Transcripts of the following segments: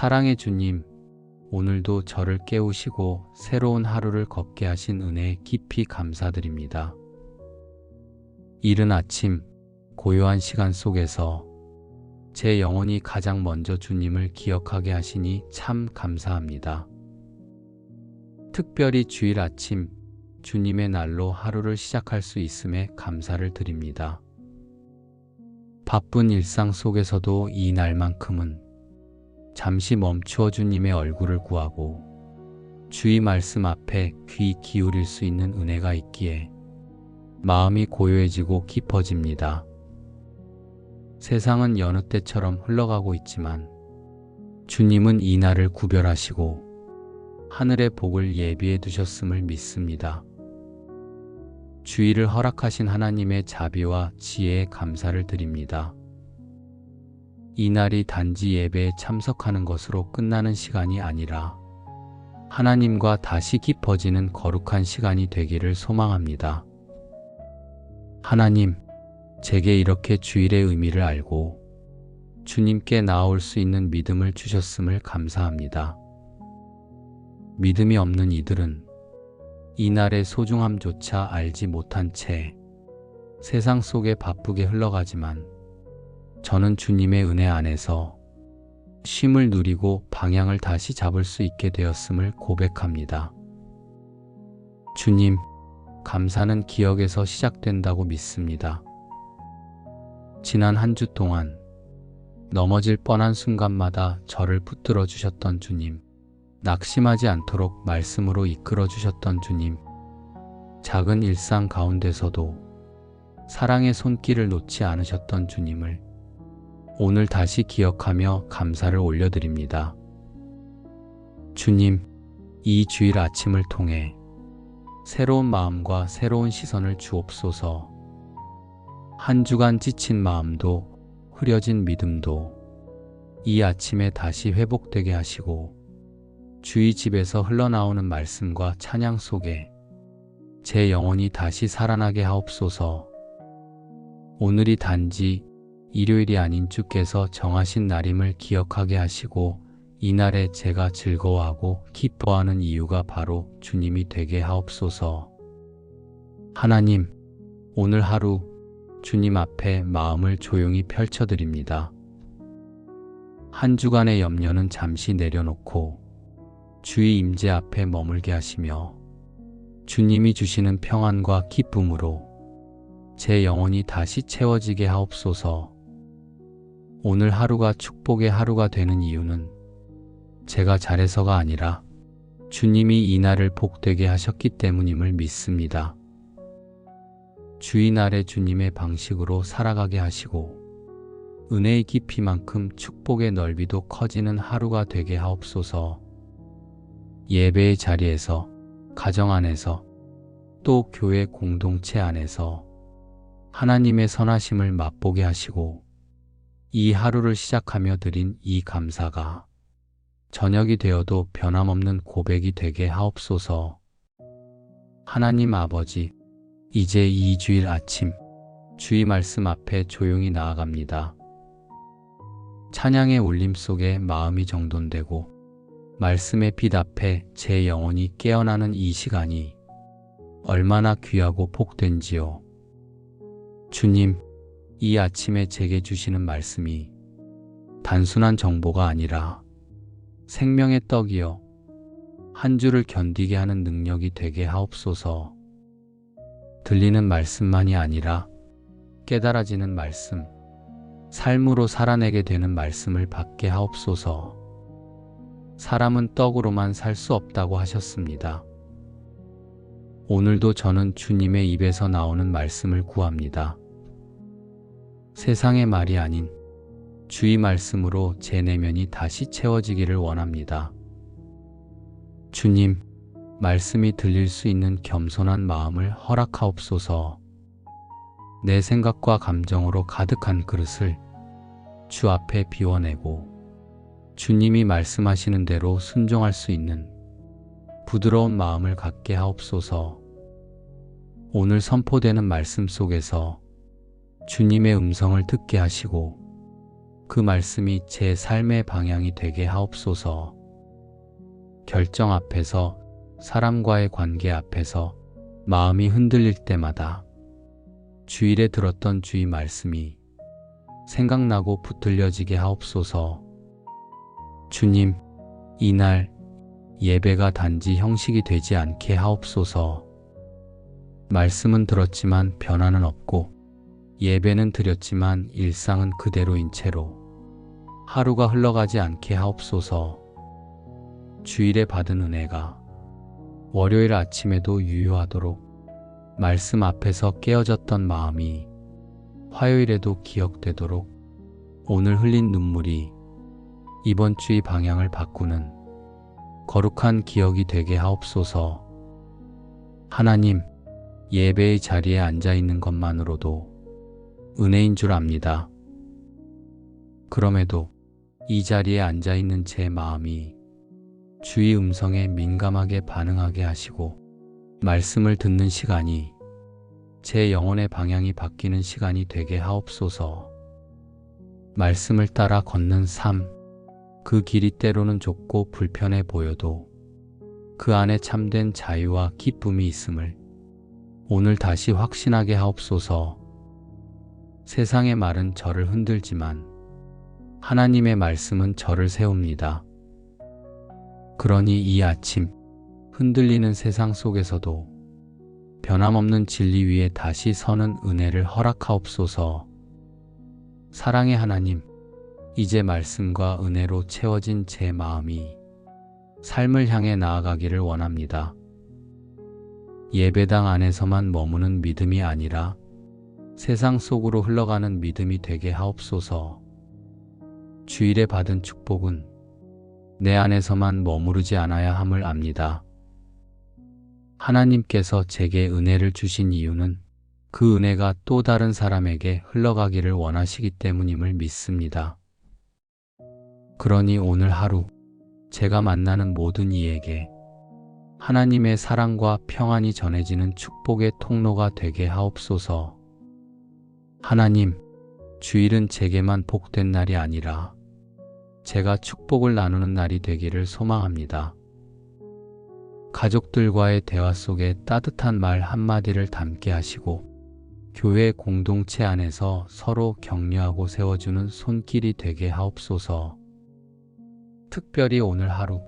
사랑의 주님, 오늘도 저를 깨우시고 새로운 하루를 걷게 하신 은혜에 깊이 감사드립니다. 이른 아침, 고요한 시간 속에서 제 영혼이 가장 먼저 주님을 기억하게 하시니 참 감사합니다. 특별히 주일 아침, 주님의 날로 하루를 시작할 수 있음에 감사를 드립니다. 바쁜 일상 속에서도 이 날만큼은 잠시 멈추어 주님의 얼굴을 구하고 주의 말씀 앞에 귀 기울일 수 있는 은혜가 있기에 마음이 고요해지고 깊어집니다. 세상은 여느 때처럼 흘러가고 있지만 주님은 이 날을 구별하시고 하늘의 복을 예비해 두셨음을 믿습니다. 주의를 허락하신 하나님의 자비와 지혜에 감사를 드립니다. 이 날이 단지 예배에 참석하는 것으로 끝나는 시간이 아니라 하나님과 다시 깊어지는 거룩한 시간이 되기를 소망합니다. 하나님, 제게 이렇게 주일의 의미를 알고 주님께 나아올 수 있는 믿음을 주셨음을 감사합니다. 믿음이 없는 이들은 이날의 소중함조차 알지 못한 채 세상 속에 바쁘게 흘러가지만 저는 주님의 은혜 안에서 쉼을 누리고 방향을 다시 잡을 수 있게 되었음을 고백합니다. 주님, 감사는 기억에서 시작된다고 믿습니다. 지난 한 주 동안 넘어질 뻔한 순간마다 저를 붙들어 주셨던 주님, 낙심하지 않도록 말씀으로 이끌어 주셨던 주님, 작은 일상 가운데서도 사랑의 손길을 놓지 않으셨던 주님을 오늘 다시 기억하며 감사를 올려드립니다. 주님, 이 주일 아침을 통해 새로운 마음과 새로운 시선을 주옵소서. 한 주간 지친 마음도 흐려진 믿음도 이 아침에 다시 회복되게 하시고 주의 집에서 흘러나오는 말씀과 찬양 속에 제 영혼이 다시 살아나게 하옵소서. 오늘이 단지 일요일이 아닌 주께서 정하신 날임을 기억하게 하시고 이날에 제가 즐거워하고 기뻐하는 이유가 바로 주님이 되게 하옵소서. 하나님, 오늘 하루 주님 앞에 마음을 조용히 펼쳐드립니다. 한 주간의 염려는 잠시 내려놓고 주의 임재 앞에 머물게 하시며 주님이 주시는 평안과 기쁨으로 제 영혼이 다시 채워지게 하옵소서. 오늘 하루가 축복의 하루가 되는 이유는 제가 잘해서가 아니라 주님이 이 날을 복되게 하셨기 때문임을 믿습니다. 주의 날에 주님의 방식으로 살아가게 하시고 은혜의 깊이만큼 축복의 넓이도 커지는 하루가 되게 하옵소서. 예배의 자리에서, 가정 안에서, 또 교회 공동체 안에서 하나님의 선하심을 맛보게 하시고 이 하루를 시작하며 드린 이 감사가 저녁이 되어도 변함없는 고백이 되게 하옵소서. 하나님 아버지, 이제 이 주일 아침 주의 말씀 앞에 조용히 나아갑니다. 찬양의 울림 속에 마음이 정돈되고 말씀의 빛 앞에 제 영혼이 깨어나는 이 시간이 얼마나 귀하고 복된지요. 주님, 이 아침에 제게 주시는 말씀이 단순한 정보가 아니라 생명의 떡이요 한 주를 견디게 하는 능력이 되게 하옵소서. 들리는 말씀만이 아니라 깨달아지는 말씀, 삶으로 살아내게 되는 말씀을 받게 하옵소서. 사람은 떡으로만 살 수 없다고 하셨습니다. 오늘도 저는 주님의 입에서 나오는 말씀을 구합니다. 세상의 말이 아닌 주의 말씀으로 제 내면이 다시 채워지기를 원합니다. 주님, 말씀이 들릴 수 있는 겸손한 마음을 허락하옵소서. 내 생각과 감정으로 가득한 그릇을 주 앞에 비워내고 주님이 말씀하시는 대로 순종할 수 있는 부드러운 마음을 갖게 하옵소서. 오늘 선포되는 말씀 속에서 주님의 음성을 듣게 하시고 그 말씀이 제 삶의 방향이 되게 하옵소서. 결정 앞에서, 사람과의 관계 앞에서 마음이 흔들릴 때마다 주일에 들었던 주의 말씀이 생각나고 붙들려지게 하옵소서. 주님, 이날 예배가 단지 형식이 되지 않게 하옵소서. 말씀은 들었지만 변화는 없고, 예배는 드렸지만 일상은 그대로인 채로 하루가 흘러가지 않게 하옵소서. 주일에 받은 은혜가 월요일 아침에도 유효하도록, 말씀 앞에서 깨어졌던 마음이 화요일에도 기억되도록, 오늘 흘린 눈물이 이번 주의 방향을 바꾸는 거룩한 기억이 되게 하옵소서. 하나님, 예배의 자리에 앉아 있는 것만으로도 은혜인 줄 압니다. 그럼에도 이 자리에 앉아 있는 제 마음이 주의 음성에 민감하게 반응하게 하시고, 말씀을 듣는 시간이 제 영혼의 방향이 바뀌는 시간이 되게 하옵소서. 말씀을 따라 걷는 삶, 그 길이 때로는 좁고 불편해 보여도 그 안에 참된 자유와 기쁨이 있음을 오늘 다시 확신하게 하옵소서. 세상의 말은 저를 흔들지만 하나님의 말씀은 저를 세웁니다. 그러니 이 아침 흔들리는 세상 속에서도 변함없는 진리 위에 다시 서는 은혜를 허락하옵소서. 사랑의 하나님, 이제 말씀과 은혜로 채워진 제 마음이 삶을 향해 나아가기를 원합니다. 예배당 안에서만 머무는 믿음이 아니라 세상 속으로 흘러가는 믿음이 되게 하옵소서. 주일에 받은 축복은 내 안에서만 머무르지 않아야 함을 압니다. 하나님께서 제게 은혜를 주신 이유는 그 은혜가 또 다른 사람에게 흘러가기를 원하시기 때문임을 믿습니다. 그러니 오늘 하루 제가 만나는 모든 이에게 하나님의 사랑과 평안이 전해지는 축복의 통로가 되게 하옵소서. 하나님, 주일은 제게만 복된 날이 아니라 제가 축복을 나누는 날이 되기를 소망합니다. 가족들과의 대화 속에 따뜻한 말 한마디를 담게 하시고, 교회 공동체 안에서 서로 격려하고 세워주는 손길이 되게 하옵소서. 특별히 오늘 하루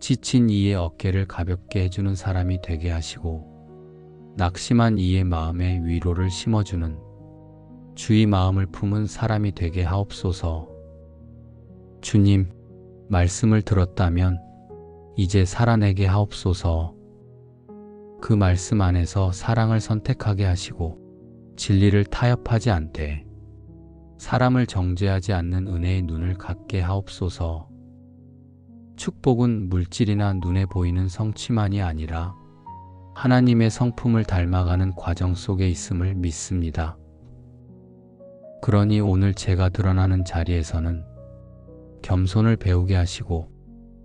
지친 이의 어깨를 가볍게 해주는 사람이 되게 하시고, 낙심한 이의 마음에 위로를 심어주는 주의 마음을 품은 사람이 되게 하옵소서. 주님, 말씀을 들었다면 이제 살아내게 하옵소서. 그 말씀 안에서 사랑을 선택하게 하시고, 진리를 타협하지 않되 사람을 정죄하지 않는 은혜의 눈을 갖게 하옵소서. 축복은 물질이나 눈에 보이는 성취만이 아니라 하나님의 성품을 닮아가는 과정 속에 있음을 믿습니다. 그러니 오늘 제가 드러나는 자리에서는 겸손을 배우게 하시고,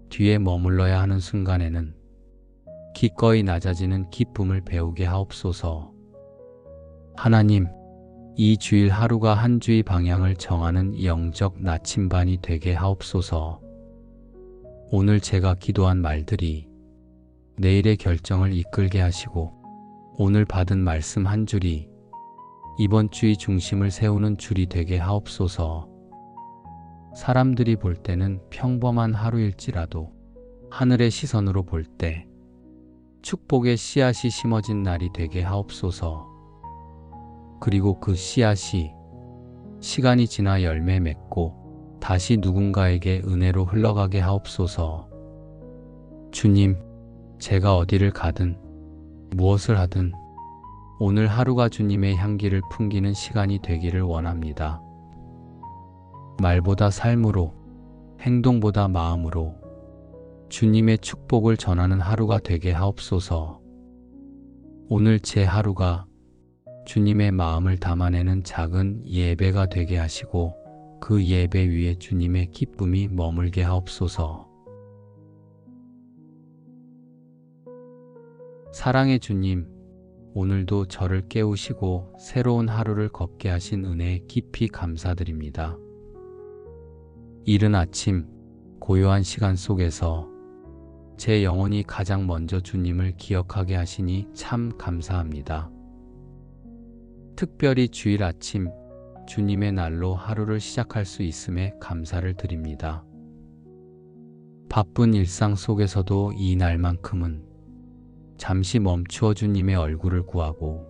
뒤에 머물러야 하는 순간에는 기꺼이 낮아지는 기쁨을 배우게 하옵소서. 하나님, 이 주일 하루가 한 주의 방향을 정하는 영적 나침반이 되게 하옵소서. 오늘 제가 기도한 말들이 내일의 결정을 이끌게 하시고, 오늘 받은 말씀 한 줄이 이번 주의 중심을 세우는 줄이 되게 하옵소서. 사람들이 볼 때는 평범한 하루일지라도 하늘의 시선으로 볼 때 축복의 씨앗이 심어진 날이 되게 하옵소서. 그리고 그 씨앗이 시간이 지나 열매 맺고 다시 누군가에게 은혜로 흘러가게 하옵소서. 주님, 제가 어디를 가든 무엇을 하든 오늘 하루가 주님의 향기를 풍기는 시간이 되기를 원합니다. 말보다 삶으로, 행동보다 마음으로 주님의 축복을 전하는 하루가 되게 하옵소서. 오늘 제 하루가 주님의 마음을 담아내는 작은 예배가 되게 하시고, 그 예배 위에 주님의 기쁨이 머물게 하옵소서. 사랑의 주님, 오늘도 저를 깨우시고 새로운 하루를 걷게 하신 은혜에 깊이 감사드립니다. 이른 아침 고요한 시간 속에서 제 영혼이 가장 먼저 주님을 기억하게 하시니 참 감사합니다. 특별히 주일 아침 주님의 날로 하루를 시작할 수 있음에 감사를 드립니다. 바쁜 일상 속에서도 이 날만큼은 잠시 멈추어 주님의 얼굴을 구하고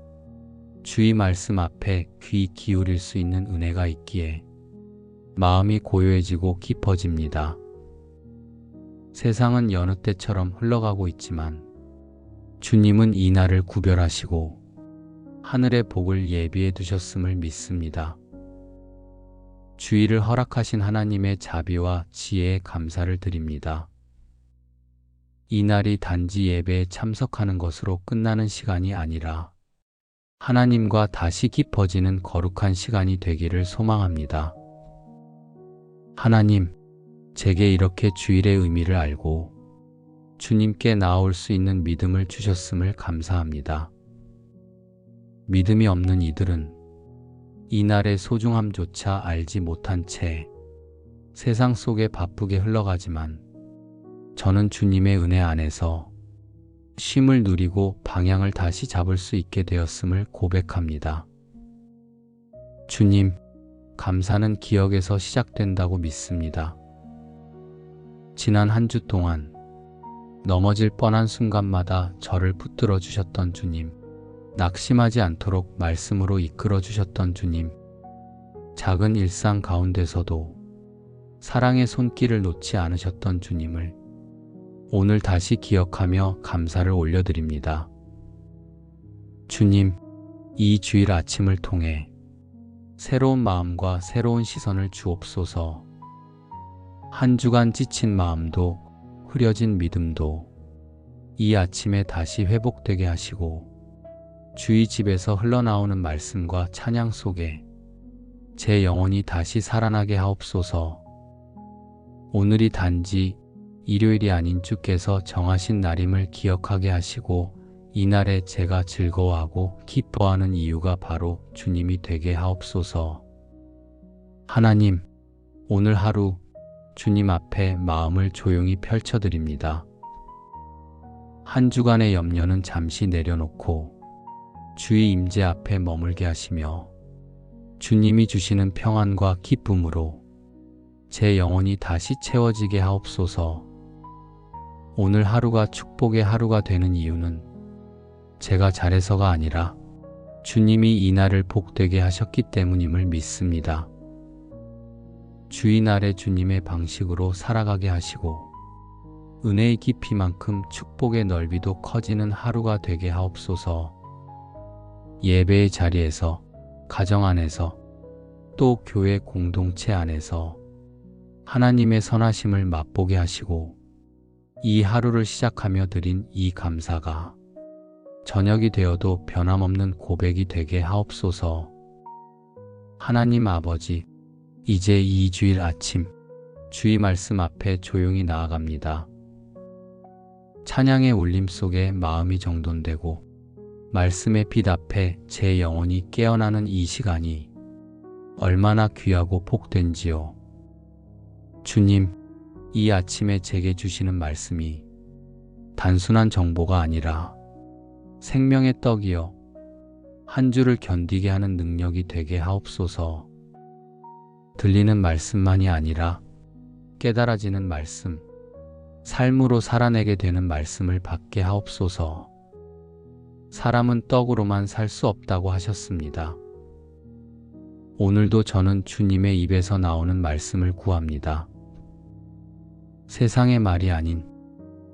주의 말씀 앞에 귀 기울일 수 있는 은혜가 있기에 마음이 고요해지고 깊어집니다. 세상은 여느 때처럼 흘러가고 있지만 주님은 이 날을 구별하시고 하늘의 복을 예비해 두셨음을 믿습니다. 주의를 허락하신 하나님의 자비와 지혜에 감사를 드립니다. 이 날이 단지 예배에 참석하는 것으로 끝나는 시간이 아니라 하나님과 다시 깊어지는 거룩한 시간이 되기를 소망합니다. 하나님, 제게 이렇게 주일의 의미를 알고 주님께 나아올 수 있는 믿음을 주셨음을 감사합니다. 믿음이 없는 이들은 이날의 소중함조차 알지 못한 채 세상 속에 바쁘게 흘러가지만 저는 주님의 은혜 안에서 쉼을 누리고 방향을 다시 잡을 수 있게 되었음을 고백합니다. 주님, 감사는 기억에서 시작된다고 믿습니다. 지난 한 주 동안 넘어질 뻔한 순간마다 저를 붙들어 주셨던 주님, 낙심하지 않도록 말씀으로 이끌어 주셨던 주님, 작은 일상 가운데서도 사랑의 손길을 놓지 않으셨던 주님을 오늘 다시 기억하며 감사를 올려드립니다. 주님, 이 주일 아침을 통해 새로운 마음과 새로운 시선을 주옵소서. 한 주간 지친 마음도 흐려진 믿음도 이 아침에 다시 회복되게 하시고 주의 집에서 흘러나오는 말씀과 찬양 속에 제 영혼이 다시 살아나게 하옵소서. 오늘이 단지 일요일이 아닌 주께서 정하신 날임을 기억하게 하시고 이날에 제가 즐거워하고 기뻐하는 이유가 바로 주님이 되게 하옵소서. 하나님, 오늘 하루 주님 앞에 마음을 조용히 펼쳐드립니다. 한 주간의 염려는 잠시 내려놓고 주의 임재 앞에 머물게 하시며 주님이 주시는 평안과 기쁨으로 제 영혼이 다시 채워지게 하옵소서. 오늘 하루가 축복의 하루가 되는 이유는 제가 잘해서가 아니라 주님이 이 날을 복되게 하셨기 때문임을 믿습니다. 주일날에 주님의 방식으로 살아가게 하시고 은혜의 깊이만큼 축복의 넓이도 커지는 하루가 되게 하옵소서. 예배의 자리에서, 가정 안에서, 또 교회 공동체 안에서 하나님의 선하심을 맛보게 하시고 이 하루를 시작하며 드린 이 감사가 저녁이 되어도 변함없는 고백이 되게 하옵소서. 하나님 아버지, 이제 이 주일 아침 주의 말씀 앞에 조용히 나아갑니다. 찬양의 울림 속에 마음이 정돈되고 말씀의 빛 앞에 제 영혼이 깨어나는 이 시간이 얼마나 귀하고 복된지요. 주님, 이 아침에 제게 주시는 말씀이 단순한 정보가 아니라 생명의 떡이요 한 주를 견디게 하는 능력이 되게 하옵소서. 들리는 말씀만이 아니라 깨달아지는 말씀, 삶으로 살아내게 되는 말씀을 받게 하옵소서. 사람은 떡으로만 살 수 없다고 하셨습니다. 오늘도 저는 주님의 입에서 나오는 말씀을 구합니다. 세상의 말이 아닌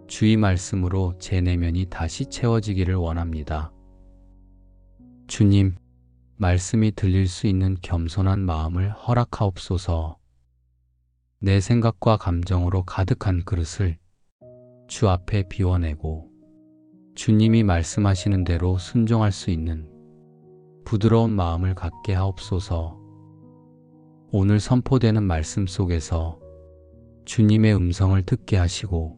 주의 말씀으로 제 내면이 다시 채워지기를 원합니다. 주님, 말씀이 들릴 수 있는 겸손한 마음을 허락하옵소서. 내 생각과 감정으로 가득한 그릇을 주 앞에 비워내고 주님이 말씀하시는 대로 순종할 수 있는 부드러운 마음을 갖게 하옵소서. 오늘 선포되는 말씀 속에서 주님의 음성을 듣게 하시고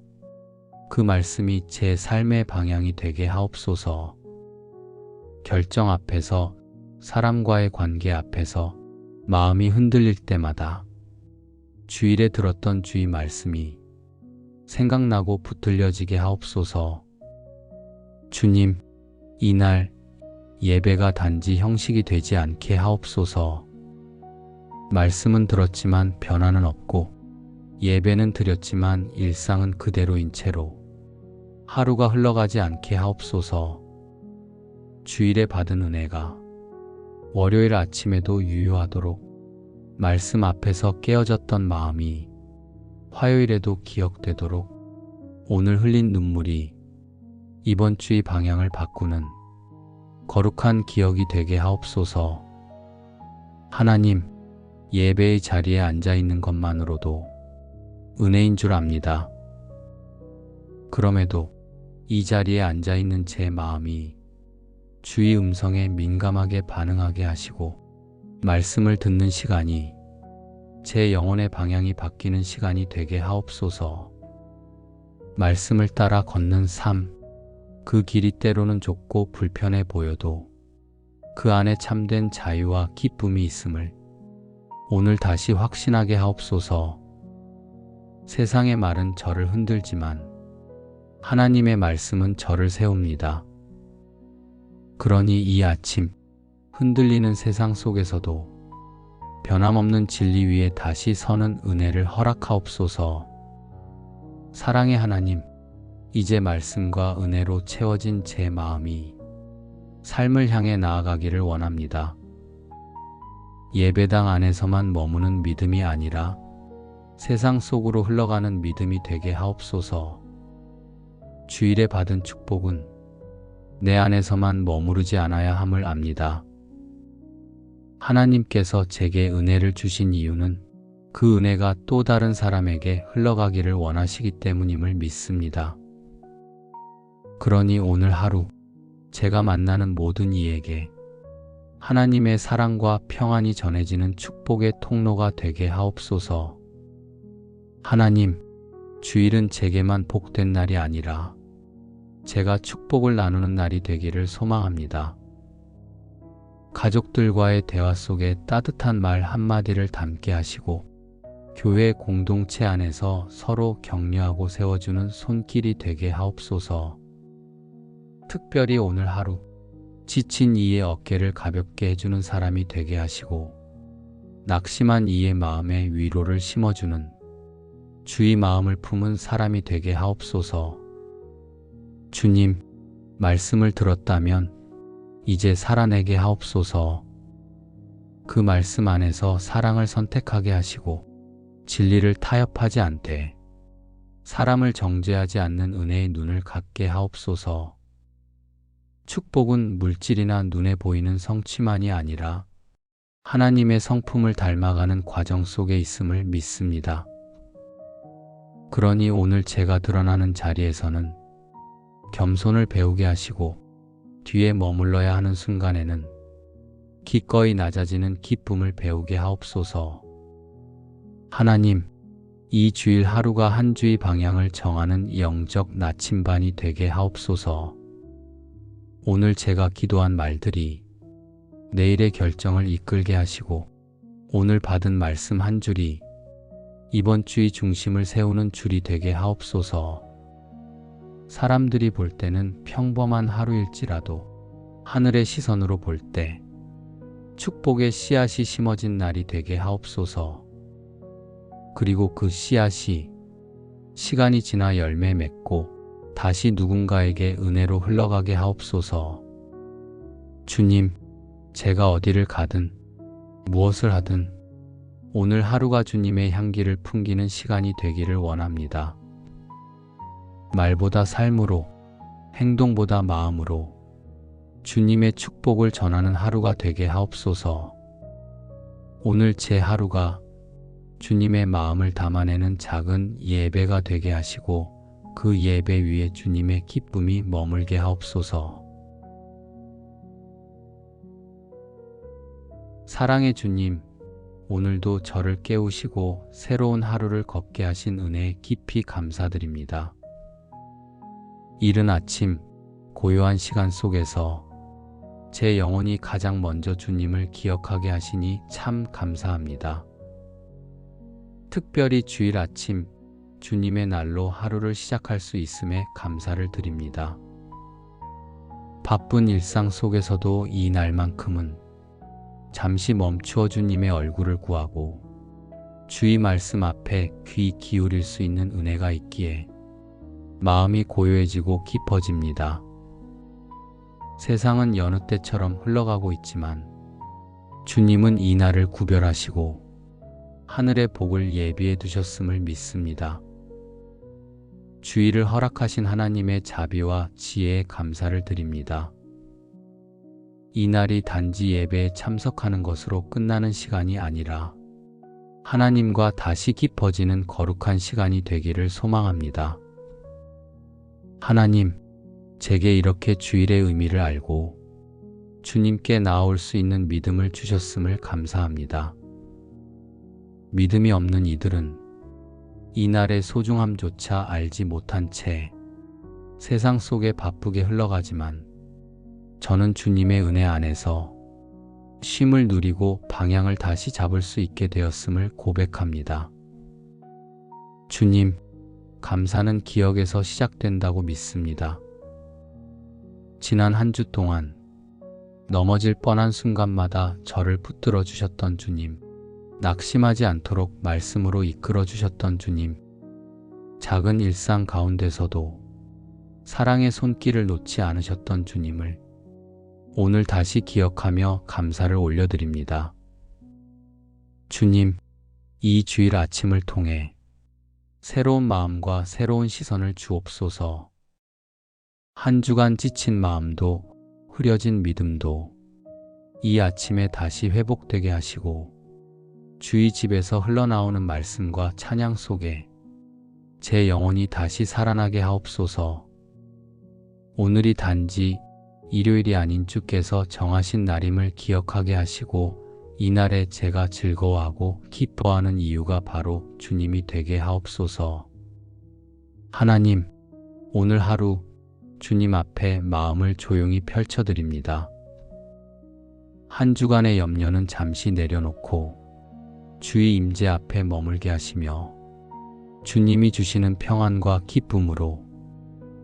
그 말씀이 제 삶의 방향이 되게 하옵소서. 결정 앞에서, 사람과의 관계 앞에서 마음이 흔들릴 때마다 주일에 들었던 주의 말씀이 생각나고 붙들려지게 하옵소서. 주님, 이날 예배가 단지 형식이 되지 않게 하옵소서. 말씀은 들었지만 변화는 없고, 예배는 드렸지만 일상은 그대로인 채로 하루가 흘러가지 않게 하옵소서. 주일에 받은 은혜가 월요일 아침에도 유효하도록, 말씀 앞에서 깨어졌던 마음이 화요일에도 기억되도록, 오늘 흘린 눈물이 이번 주의 방향을 바꾸는 거룩한 기억이 되게 하옵소서. 하나님, 예배의 자리에 앉아 있는 것만으로도 은혜인 줄 압니다. 그럼에도 이 자리에 앉아 있는 제 마음이 주의 음성에 민감하게 반응하게 하시고, 말씀을 듣는 시간이 제 영혼의 방향이 바뀌는 시간이 되게 하옵소서. 말씀을 따라 걷는 삶, 그 길이 때로는 좁고 불편해 보여도 그 안에 참된 자유와 기쁨이 있음을 오늘 다시 확신하게 하옵소서. 세상의 말은 저를 흔들지만 하나님의 말씀은 저를 세웁니다. 그러니 이 아침 흔들리는 세상 속에서도 변함없는 진리 위에 다시 서는 은혜를 허락하옵소서. 사랑의 하나님, 이제 말씀과 은혜로 채워진 제 마음이 삶을 향해 나아가기를 원합니다. 예배당 안에서만 머무는 믿음이 아니라 세상 속으로 흘러가는 믿음이 되게 하옵소서. 주일에 받은 축복은 내 안에서만 머무르지 않아야 함을 압니다. 하나님께서 제게 은혜를 주신 이유는 그 은혜가 또 다른 사람에게 흘러가기를 원하시기 때문임을 믿습니다. 그러니 오늘 하루 제가 만나는 모든 이에게 하나님의 사랑과 평안이 전해지는 축복의 통로가 되게 하옵소서. 하나님, 주일은 제게만 복된 날이 아니라 제가 축복을 나누는 날이 되기를 소망합니다. 가족들과의 대화 속에 따뜻한 말 한마디를 담게 하시고, 교회 공동체 안에서 서로 격려하고 세워주는 손길이 되게 하옵소서. 특별히 오늘 하루 지친 이의 어깨를 가볍게 해주는 사람이 되게 하시고, 낙심한 이의 마음에 위로를 심어주는 주의 마음을 품은 사람이 되게 하옵소서. 주님, 말씀을 들었다면 이제 살아내게 하옵소서. 그 말씀 안에서 사랑을 선택하게 하시고, 진리를 타협하지 않되 사람을 정죄하지 않는 은혜의 눈을 갖게 하옵소서. 축복은 물질이나 눈에 보이는 성취만이 아니라 하나님의 성품을 닮아가는 과정 속에 있음을 믿습니다. 그러니 오늘 제가 드러나는 자리에서는 겸손을 배우게 하시고, 뒤에 머물러야 하는 순간에는 기꺼이 낮아지는 기쁨을 배우게 하옵소서. 하나님, 이 주일 하루가 한 주의 방향을 정하는 영적 나침반이 되게 하옵소서. 오늘 제가 기도한 말들이 내일의 결정을 이끌게 하시고, 오늘 받은 말씀 한 줄이 이번 주의 중심을 세우는 줄이 되게 하옵소서. 사람들이 볼 때는 평범한 하루일지라도 하늘의 시선으로 볼 때 축복의 씨앗이 심어진 날이 되게 하옵소서. 그리고 그 씨앗이 시간이 지나 열매 맺고 다시 누군가에게 은혜로 흘러가게 하옵소서. 주님, 제가 어디를 가든 무엇을 하든 오늘 하루가 주님의 향기를 풍기는 시간이 되기를 원합니다. 말보다 삶으로, 행동보다 마음으로 주님의 축복을 전하는 하루가 되게 하옵소서. 오늘 제 하루가 주님의 마음을 담아내는 작은 예배가 되게 하시고, 그 예배 위에 주님의 기쁨이 머물게 하옵소서. 사랑의 주님, 오늘도 저를 깨우시고 새로운 하루를 걷게 하신 은혜에 깊이 감사드립니다. 이른 아침 고요한 시간 속에서 제 영혼이 가장 먼저 주님을 기억하게 하시니 참 감사합니다. 특별히 주일 아침 주님의 날로 하루를 시작할 수 있음에 감사를 드립니다. 바쁜 일상 속에서도 이 날만큼은 잠시 멈추어 주님의 얼굴을 구하고 주의 말씀 앞에 귀 기울일 수 있는 은혜가 있기에 마음이 고요해지고 깊어집니다. 세상은 여느 때처럼 흘러가고 있지만 주님은 이 날을 구별하시고 하늘의 복을 예비해 두셨음을 믿습니다. 주의를 허락하신 하나님의 자비와 지혜에 감사를 드립니다. 이 날이 단지 예배에 참석하는 것으로 끝나는 시간이 아니라 하나님과 다시 깊어지는 거룩한 시간이 되기를 소망합니다. 하나님, 제게 이렇게 주일의 의미를 알고 주님께 나아올 수 있는 믿음을 주셨음을 감사합니다. 믿음이 없는 이들은 이날의 소중함조차 알지 못한 채 세상 속에 바쁘게 흘러가지만 저는 주님의 은혜 안에서 쉼을 누리고 방향을 다시 잡을 수 있게 되었음을 고백합니다. 주님, 감사는 기억에서 시작된다고 믿습니다. 지난 한 주 동안 넘어질 뻔한 순간마다 저를 붙들어 주셨던 주님, 낙심하지 않도록 말씀으로 이끌어 주셨던 주님, 작은 일상 가운데서도 사랑의 손길을 놓지 않으셨던 주님을 오늘 다시 기억하며 감사를 올려드립니다. 주님, 이 주일 아침을 통해 새로운 마음과 새로운 시선을 주옵소서. 한 주간 지친 마음도 흐려진 믿음도 이 아침에 다시 회복되게 하시고 주의 집에서 흘러나오는 말씀과 찬양 속에 제 영혼이 다시 살아나게 하옵소서. 오늘이 단지 일요일이 아닌 주께서 정하신 날임을 기억하게 하시고 이날에 제가 즐거워하고 기뻐하는 이유가 바로 주님이 되게 하옵소서. 하나님, 오늘 하루 주님 앞에 마음을 조용히 펼쳐드립니다. 한 주간의 염려는 잠시 내려놓고 주의 임재 앞에 머물게 하시며 주님이 주시는 평안과 기쁨으로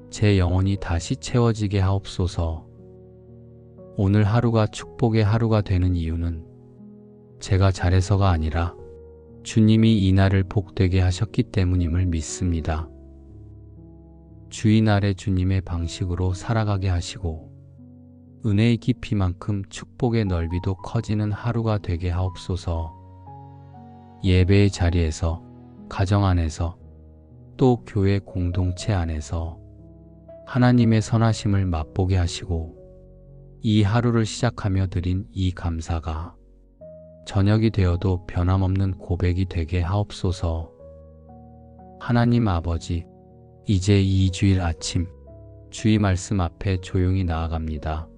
제 영혼이 다시 채워지게 하옵소서. 오늘 하루가 축복의 하루가 되는 이유는 제가 잘해서가 아니라 주님이 이 날을 복되게 하셨기 때문임을 믿습니다. 주의 날에 주님의 방식으로 살아가게 하시고 은혜의 깊이만큼 축복의 넓이도 커지는 하루가 되게 하옵소서. 예배의 자리에서, 가정 안에서, 또 교회 공동체 안에서 하나님의 선하심을 맛보게 하시고 이 하루를 시작하며 드린 이 감사가 저녁이 되어도 변함없는 고백이 되게 하옵소서. 하나님 아버지, 이제 이 주일 아침 주의 말씀 앞에 조용히 나아갑니다.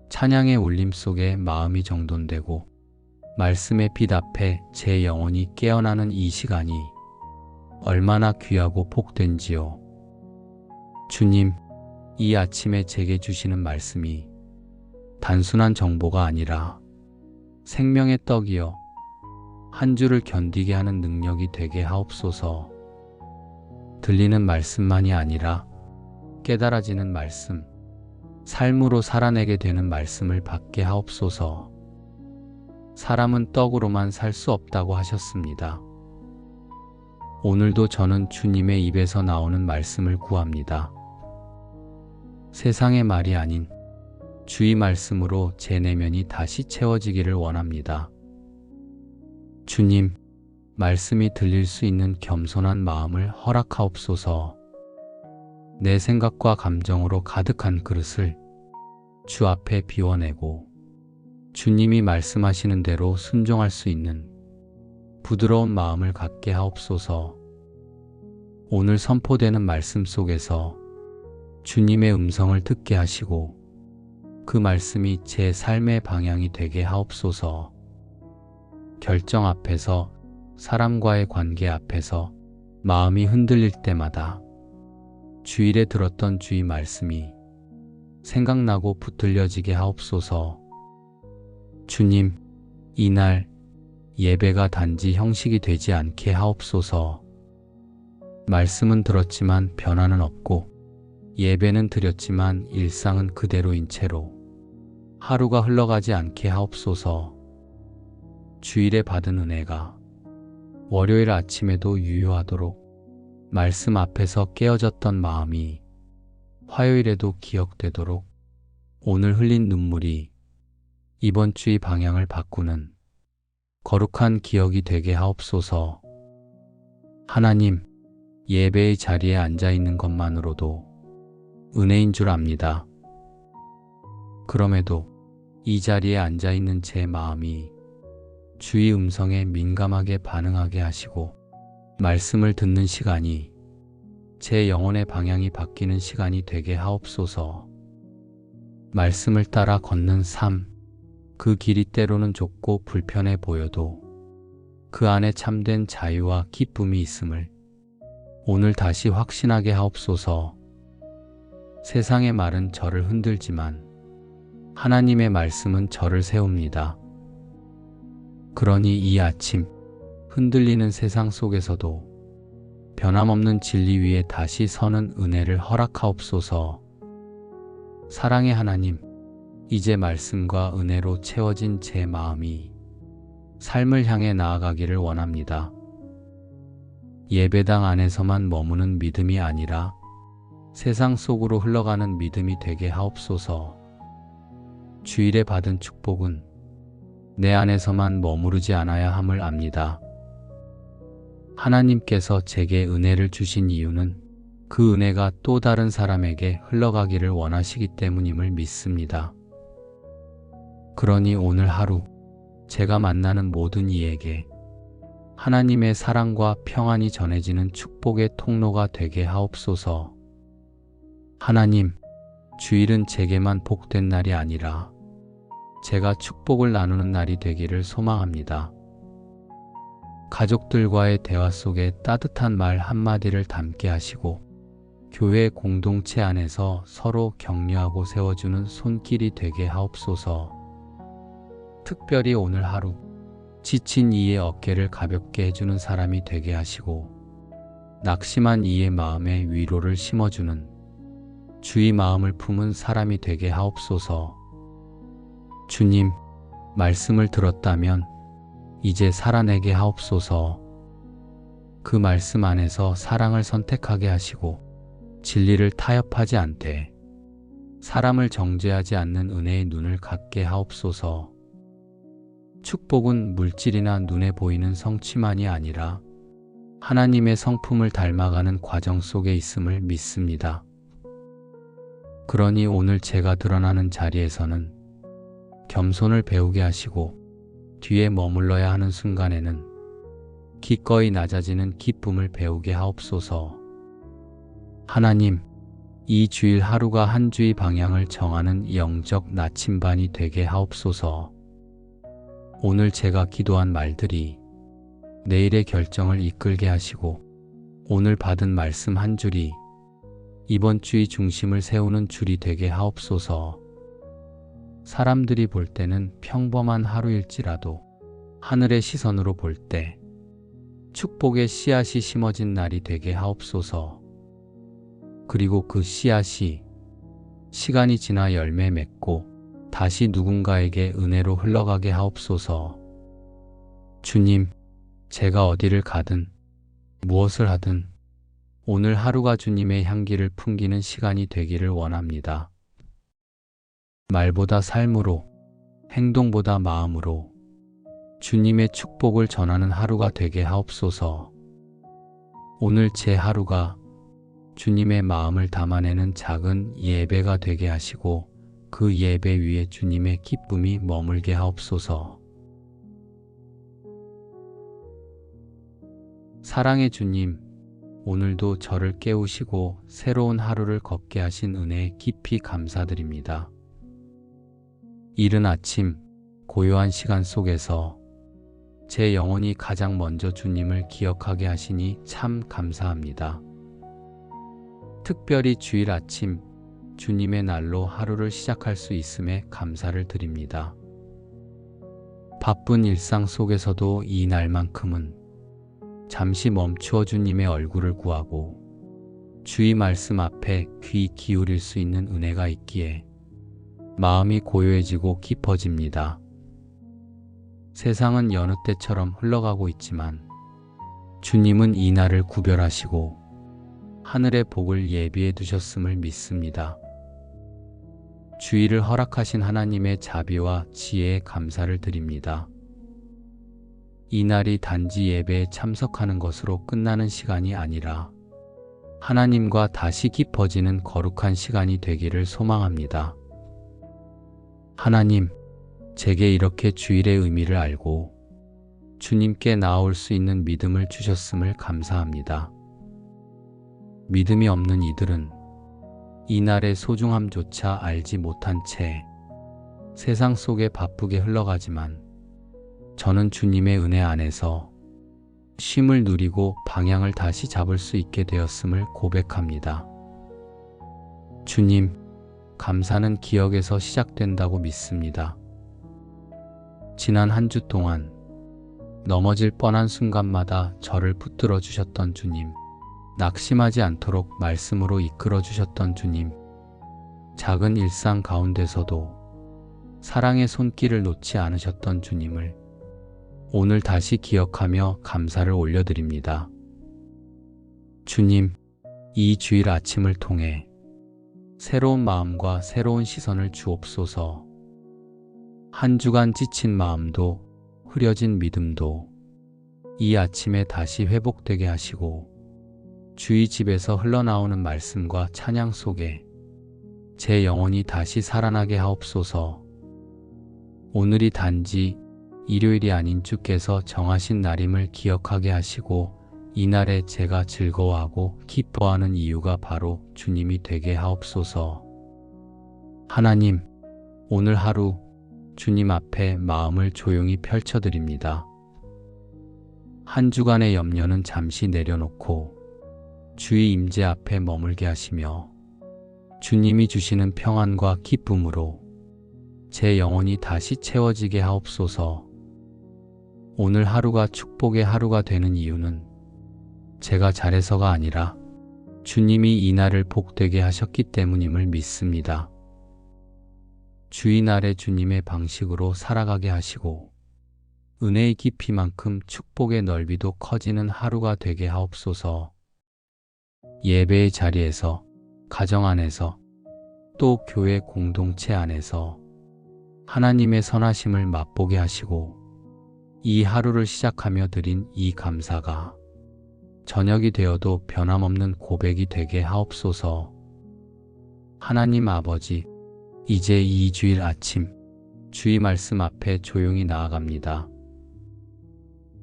찬양의 울림 속에 마음이 정돈되고 말씀의 빛 앞에 제 영혼이 깨어나는 이 시간이 얼마나 귀하고 복된지요. 주님, 이 아침에 제게 주시는 말씀이 단순한 정보가 아니라 생명의 떡이여 한 주를 견디게 하는 능력이 되게 하옵소서. 들리는 말씀만이 아니라 깨달아지는 말씀, 삶으로 살아내게 되는 말씀을 받게 하옵소서. 사람은 떡으로만 살 수 없다고 하셨습니다. 오늘도 저는 주님의 입에서 나오는 말씀을 구합니다. 세상의 말이 아닌 주의 말씀으로 제 내면이 다시 채워지기를 원합니다. 주님, 말씀이 들릴 수 있는 겸손한 마음을 허락하옵소서. 내 생각과 감정으로 가득한 그릇을 주 앞에 비워내고 주님이 말씀하시는 대로 순종할 수 있는 부드러운 마음을 갖게 하옵소서. 오늘 선포되는 말씀 속에서 주님의 음성을 듣게 하시고 그 말씀이 제 삶의 방향이 되게 하옵소서. 결정 앞에서, 사람과의 관계 앞에서 마음이 흔들릴 때마다 주일에 들었던 주의 말씀이 생각나고 붙들려지게 하옵소서. 주님, 이날, 예배가 단지 형식이 되지 않게 하옵소서. 말씀은 들었지만 변화는 없고, 예배는 드렸지만 일상은 그대로인 채로 하루가 흘러가지 않게 하옵소서. 주일에 받은 은혜가 월요일 아침에도 유효하도록, 말씀 앞에서 깨어졌던 마음이 화요일에도 기억되도록, 오늘 흘린 눈물이 이번 주의 방향을 바꾸는 거룩한 기억이 되게 하옵소서. 하나님, 예배의 자리에 앉아 있는 것만으로도 은혜인 줄 압니다. 그럼에도 이 자리에 앉아 있는 제 마음이 주의 음성에 민감하게 반응하게 하시고, 말씀을 듣는 시간이 제 영혼의 방향이 바뀌는 시간이 되게 하옵소서. 말씀을 따라 걷는 삶, 그 길이 때로는 좁고 불편해 보여도 그 안에 참된 자유와 기쁨이 있음을 오늘 다시 확신하게 하옵소서. 세상의 말은 저를 흔들지만 하나님의 말씀은 저를 세웁니다. 그러니 이 아침 흔들리는 세상 속에서도 변함없는 진리 위에 다시 서는 은혜를 허락하옵소서. 사랑의 하나님, 이제 말씀과 은혜로 채워진 제 마음이 삶을 향해 나아가기를 원합니다. 예배당 안에서만 머무는 믿음이 아니라 세상 속으로 흘러가는 믿음이 되게 하옵소서. 주일에 받은 축복은 내 안에서만 머무르지 않아야 함을 압니다. 하나님께서 제게 은혜를 주신 이유는 그 은혜가 또 다른 사람에게 흘러가기를 원하시기 때문임을 믿습니다. 그러니 오늘 하루 제가 만나는 모든 이에게 하나님의 사랑과 평안이 전해지는 축복의 통로가 되게 하옵소서. 하나님, 주일은 제게만 복된 날이 아니라 제가 축복을 나누는 날이 되기를 소망합니다. 가족들과의 대화 속에 따뜻한 말 한마디를 담게 하시고, 교회 공동체 안에서 서로 격려하고 세워주는 손길이 되게 하옵소서. 특별히 오늘 하루 지친 이의 어깨를 가볍게 해주는 사람이 되게 하시고, 낙심한 이의 마음에 위로를 심어주는 주의 마음을 품은 사람이 되게 하옵소서. 주님, 말씀을 들었다면 이제 살아내게 하옵소서. 그 말씀 안에서 사랑을 선택하게 하시고, 진리를 타협하지 않되 사람을 정죄하지 않는 은혜의 눈을 갖게 하옵소서. 축복은 물질이나 눈에 보이는 성취만이 아니라 하나님의 성품을 닮아가는 과정 속에 있음을 믿습니다. 그러니 오늘 제가 드러나는 자리에서는 겸손을 배우게 하시고, 뒤에 머물러야 하는 순간에는 기꺼이 낮아지는 기쁨을 배우게 하옵소서. 하나님, 이 주일 하루가 한 주의 방향을 정하는 영적 나침반이 되게 하옵소서. 오늘 제가 기도한 말들이 내일의 결정을 이끌게 하시고, 오늘 받은 말씀 한 줄이 이번 주의 중심을 세우는 줄이 되게 하옵소서. 사람들이 볼 때는 평범한 하루일지라도 하늘의 시선으로 볼 때 축복의 씨앗이 심어진 날이 되게 하옵소서. 그리고 그 씨앗이 시간이 지나 열매 맺고 다시 누군가에게 은혜로 흘러가게 하옵소서. 주님, 제가 어디를 가든 무엇을 하든 오늘 하루가 주님의 향기를 풍기는 시간이 되기를 원합니다. 말보다 삶으로, 행동보다 마음으로 주님의 축복을 전하는 하루가 되게 하옵소서. 오늘 제 하루가 주님의 마음을 담아내는 작은 예배가 되게 하시고, 그 예배 위에 주님의 기쁨이 머물게 하옵소서. 사랑의 주님, 오늘도 저를 깨우시고 새로운 하루를 걷게 하신 은혜에 깊이 감사드립니다. 이른 아침, 고요한 시간 속에서 제 영혼이 가장 먼저 주님을 기억하게 하시니 참 감사합니다. 특별히 주일 아침, 주님의 날로 하루를 시작할 수 있음에 감사를 드립니다. 바쁜 일상 속에서도 이 날만큼은 잠시 멈추어 주님의 얼굴을 구하고 주의 말씀 앞에 귀 기울일 수 있는 은혜가 있기에 마음이 고요해지고 깊어집니다. 세상은 여느 때처럼 흘러가고 있지만 주님은 이 날을 구별하시고 하늘의 복을 예비해 두셨음을 믿습니다. 주의를 허락하신 하나님의 자비와 지혜에 감사를 드립니다. 이 날이 단지 예배에 참석하는 것으로 끝나는 시간이 아니라 하나님과 다시 깊어지는 거룩한 시간이 되기를 소망합니다. 하나님, 제게 이렇게 주일의 의미를 알고 주님께 나아올 수 있는 믿음을 주셨음을 감사합니다. 믿음이 없는 이들은 이 날의 소중함조차 알지 못한 채 세상 속에 바쁘게 흘러가지만 저는 주님의 은혜 안에서 쉼을 누리고 방향을 다시 잡을 수 있게 되었음을 고백합니다. 주님, 감사는 기억에서 시작된다고 믿습니다. 지난 한 주 동안 넘어질 뻔한 순간마다 저를 붙들어 주셨던 주님, 낙심하지 않도록 말씀으로 이끌어 주셨던 주님, 작은 일상 가운데서도 사랑의 손길을 놓지 않으셨던 주님을 오늘 다시 기억하며 감사를 올려드립니다. 주님, 이 주일 아침을 통해 새로운 마음과 새로운 시선을 주옵소서. 한 주간 지친 마음도 흐려진 믿음도 이 아침에 다시 회복되게 하시고 주의 집에서 흘러나오는 말씀과 찬양 속에 제 영혼이 다시 살아나게 하옵소서. 오늘이 단지 일요일이 아닌 주께서 정하신 날임을 기억하게 하시고 이날에 제가 즐거워하고 기뻐하는 이유가 바로 주님이 되게 하옵소서. 하나님, 오늘 하루 주님 앞에 마음을 조용히 펼쳐드립니다. 한 주간의 염려는 잠시 내려놓고 주의 임재 앞에 머물게 하시며 주님이 주시는 평안과 기쁨으로 제 영혼이 다시 채워지게 하옵소서. 오늘 하루가 축복의 하루가 되는 이유는 제가 잘해서가 아니라 주님이 이 날을 복되게 하셨기 때문임을 믿습니다. 주의 날에 주님의 방식으로 살아가게 하시고 은혜의 깊이만큼 축복의 넓이도 커지는 하루가 되게 하옵소서. 예배의 자리에서, 가정 안에서, 또 교회 공동체 안에서 하나님의 선하심을 맛보게 하시고 이 하루를 시작하며 드린 이 감사가 저녁이 되어도 변함없는 고백이 되게 하옵소서. 하나님 아버지, 이제 이 주일 아침 주의 말씀 앞에 조용히 나아갑니다.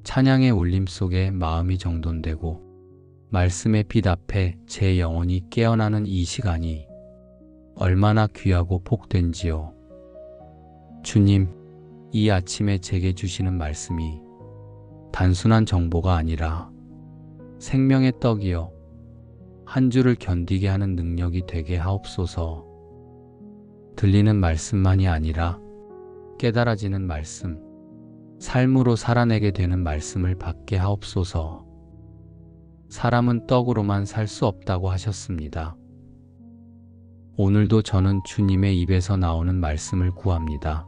찬양의 울림 속에 마음이 정돈되고 말씀의 빛 앞에 제 영혼이 깨어나는 이 시간이 얼마나 귀하고 복된지요. 주님, 이 아침에 제게 주시는 말씀이 단순한 정보가 아니라 생명의 떡이요 한 주를 견디게 하는 능력이 되게 하옵소서. 들리는 말씀만이 아니라 깨달아지는 말씀, 삶으로 살아내게 되는 말씀을 받게 하옵소서. 사람은 떡으로만 살 수 없다고 하셨습니다. 오늘도 저는 주님의 입에서 나오는 말씀을 구합니다.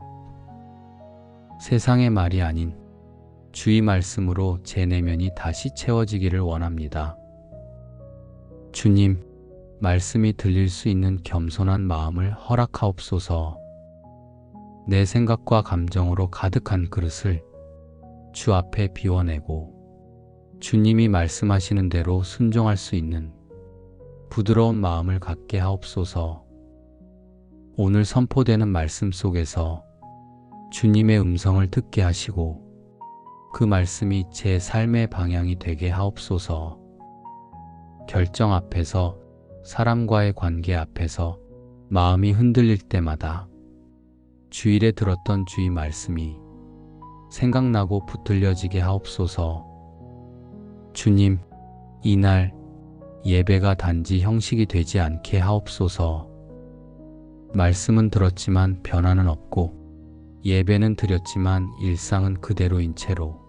세상의 말이 아닌 주의 말씀으로 제 내면이 다시 채워지기를 원합니다. 주님, 말씀이 들릴 수 있는 겸손한 마음을 허락하옵소서. 내 생각과 감정으로 가득한 그릇을 주 앞에 비워내고 주님이 말씀하시는 대로 순종할 수 있는 부드러운 마음을 갖게 하옵소서. 오늘 선포되는 말씀 속에서 주님의 음성을 듣게 하시고 그 말씀이 제 삶의 방향이 되게 하옵소서. 결정 앞에서, 사람과의 관계 앞에서 마음이 흔들릴 때마다 주일에 들었던 주의 말씀이 생각나고 붙들려지게 하옵소서. 주님, 이날 예배가 단지 형식이 되지 않게 하옵소서. 말씀은 들었지만 변화는 없고 예배는 드렸지만 일상은 그대로인 채로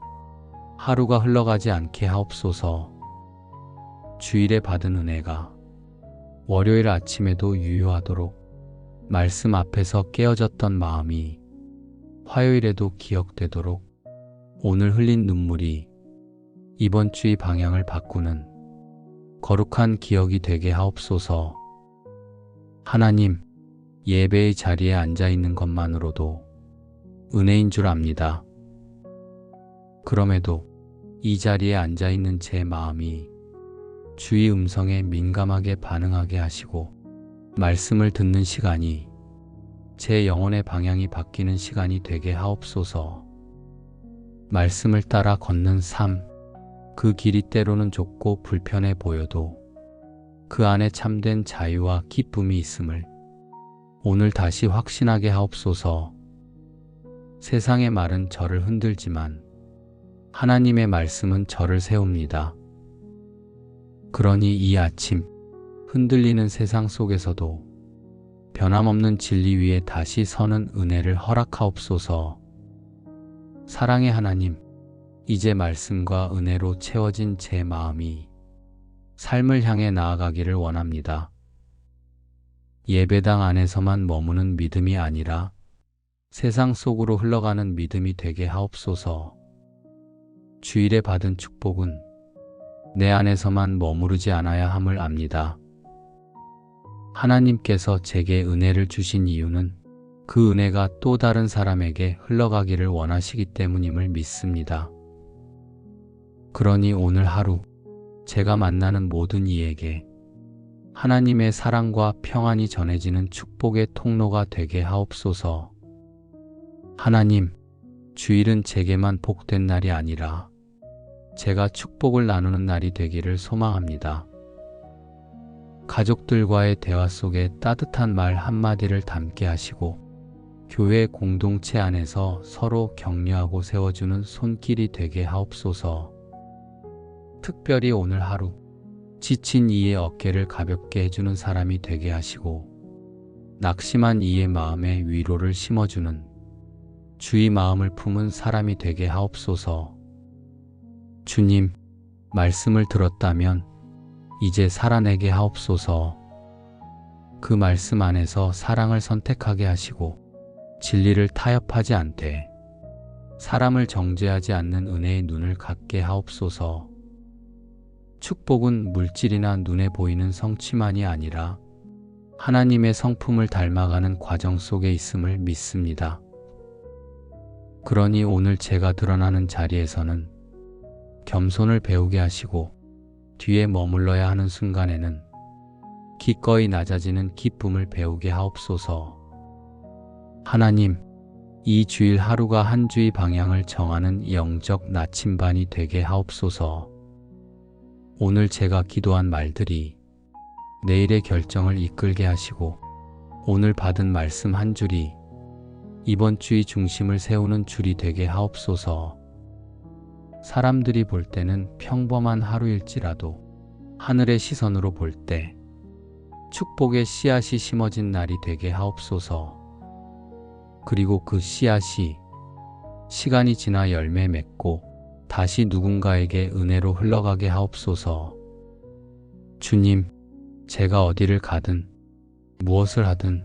하루가 흘러가지 않게 하옵소서. 주일에 받은 은혜가 월요일 아침에도 유효하도록 말씀 앞에서 깨어졌던 마음이 화요일에도 기억되도록 오늘 흘린 눈물이 이번 주의 방향을 바꾸는 거룩한 기억이 되게 하옵소서. 하나님, 예배의 자리에 앉아 있는 것만으로도 은혜인 줄 압니다. 그럼에도 이 자리에 앉아 있는 제 마음이 주의 음성에 민감하게 반응하게 하시고 말씀을 듣는 시간이 제 영혼의 방향이 바뀌는 시간이 되게 하옵소서. 말씀을 따라 걷는 삶, 그 길이 때로는 좁고 불편해 보여도 그 안에 참된 자유와 기쁨이 있음을 오늘 다시 확신하게 하옵소서. 세상의 말은 저를 흔들지만 하나님의 말씀은 저를 세웁니다. 그러니 이 아침 흔들리는 세상 속에서도 변함없는 진리 위에 다시 서는 은혜를 허락하옵소서. 사랑의 하나님, 이제 말씀과 은혜로 채워진 제 마음이 삶을 향해 나아가기를 원합니다. 예배당 안에서만 머무는 믿음이 아니라 세상 속으로 흘러가는 믿음이 되게 하옵소서. 주일에 받은 축복은 내 안에서만 머무르지 않아야 함을 압니다. 하나님께서 제게 은혜를 주신 이유는 그 은혜가 또 다른 사람에게 흘러가기를 원하시기 때문임을 믿습니다. 그러니 오늘 하루 제가 만나는 모든 이에게 하나님의 사랑과 평안이 전해지는 축복의 통로가 되게 하옵소서. 하나님, 주일은 제게만 복된 날이 아니라 제가 축복을 나누는 날이 되기를 소망합니다. 가족들과의 대화 속에 따뜻한 말 한마디를 담게 하시고 교회 공동체 안에서 서로 격려하고 세워주는 손길이 되게 하옵소서. 특별히 오늘 하루 지친 이의 어깨를 가볍게 해주는 사람이 되게 하시고 낙심한 이의 마음에 위로를 심어주는 주의 마음을 품은 사람이 되게 하옵소서. 주님, 말씀을 들었다면 이제 살아내게 하옵소서. 그 말씀 안에서 사랑을 선택하게 하시고 진리를 타협하지 않되 사람을 정죄하지 않는 은혜의 눈을 갖게 하옵소서. 축복은 물질이나 눈에 보이는 성취만이 아니라 하나님의 성품을 닮아가는 과정 속에 있음을 믿습니다. 그러니 오늘 제가 드러나는 자리에서는 겸손을 배우게 하시고 뒤에 머물러야 하는 순간에는 기꺼이 낮아지는 기쁨을 배우게 하옵소서. 하나님, 이 주일 하루가 한 주의 방향을 정하는 영적 나침반이 되게 하옵소서. 오늘 제가 기도한 말들이 내일의 결정을 이끌게 하시고 오늘 받은 말씀 한 줄이 이번 주의 중심을 세우는 줄이 되게 하옵소서. 사람들이 볼 때는 평범한 하루일지라도 하늘의 시선으로 볼 때 축복의 씨앗이 심어진 날이 되게 하옵소서. 그리고 그 씨앗이 시간이 지나 열매 맺고 다시 누군가에게 은혜로 흘러가게 하옵소서. 주님, 제가 어디를 가든 무엇을 하든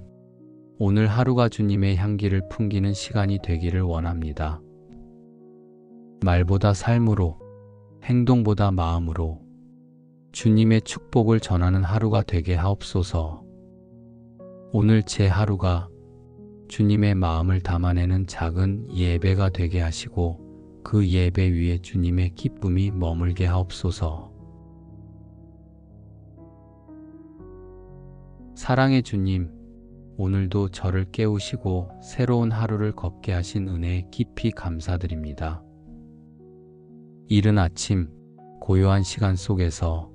오늘 하루가 주님의 향기를 풍기는 시간이 되기를 원합니다. 말보다 삶으로, 행동보다 마음으로 주님의 축복을 전하는 하루가 되게 하옵소서. 오늘 제 하루가 주님의 마음을 담아내는 작은 예배가 되게 하시고 그 예배 위에 주님의 기쁨이 머물게 하옵소서. 사랑의 주님, 오늘도 저를 깨우시고 새로운 하루를 걷게 하신 은혜에 깊이 감사드립니다. 이른 아침 고요한 시간 속에서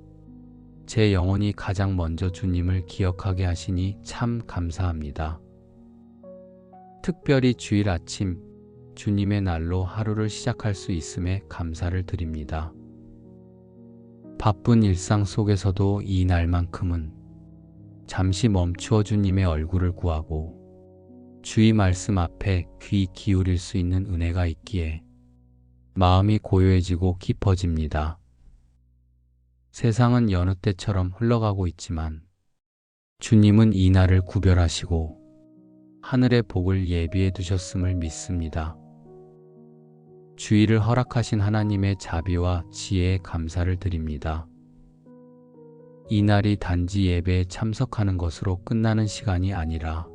제 영혼이 가장 먼저 주님을 기억하게 하시니 참 감사합니다. 특별히 주일 아침 주님의 날로 하루를 시작할 수 있음에 감사를 드립니다. 바쁜 일상 속에서도 이 날만큼은 잠시 멈추어 주님의 얼굴을 구하고 주의 말씀 앞에 귀 기울일 수 있는 은혜가 있기에 마음이 고요해지고 깊어집니다. 세상은 여느 때처럼 흘러가고 있지만 주님은 이 날을 구별하시고 하늘의 복을 예비해 두셨음을 믿습니다. 주의를 허락하신 하나님의 자비와 지혜에 감사를 드립니다. 이 날이 단지 예배에 참석하는 것으로 끝나는 시간이 아니라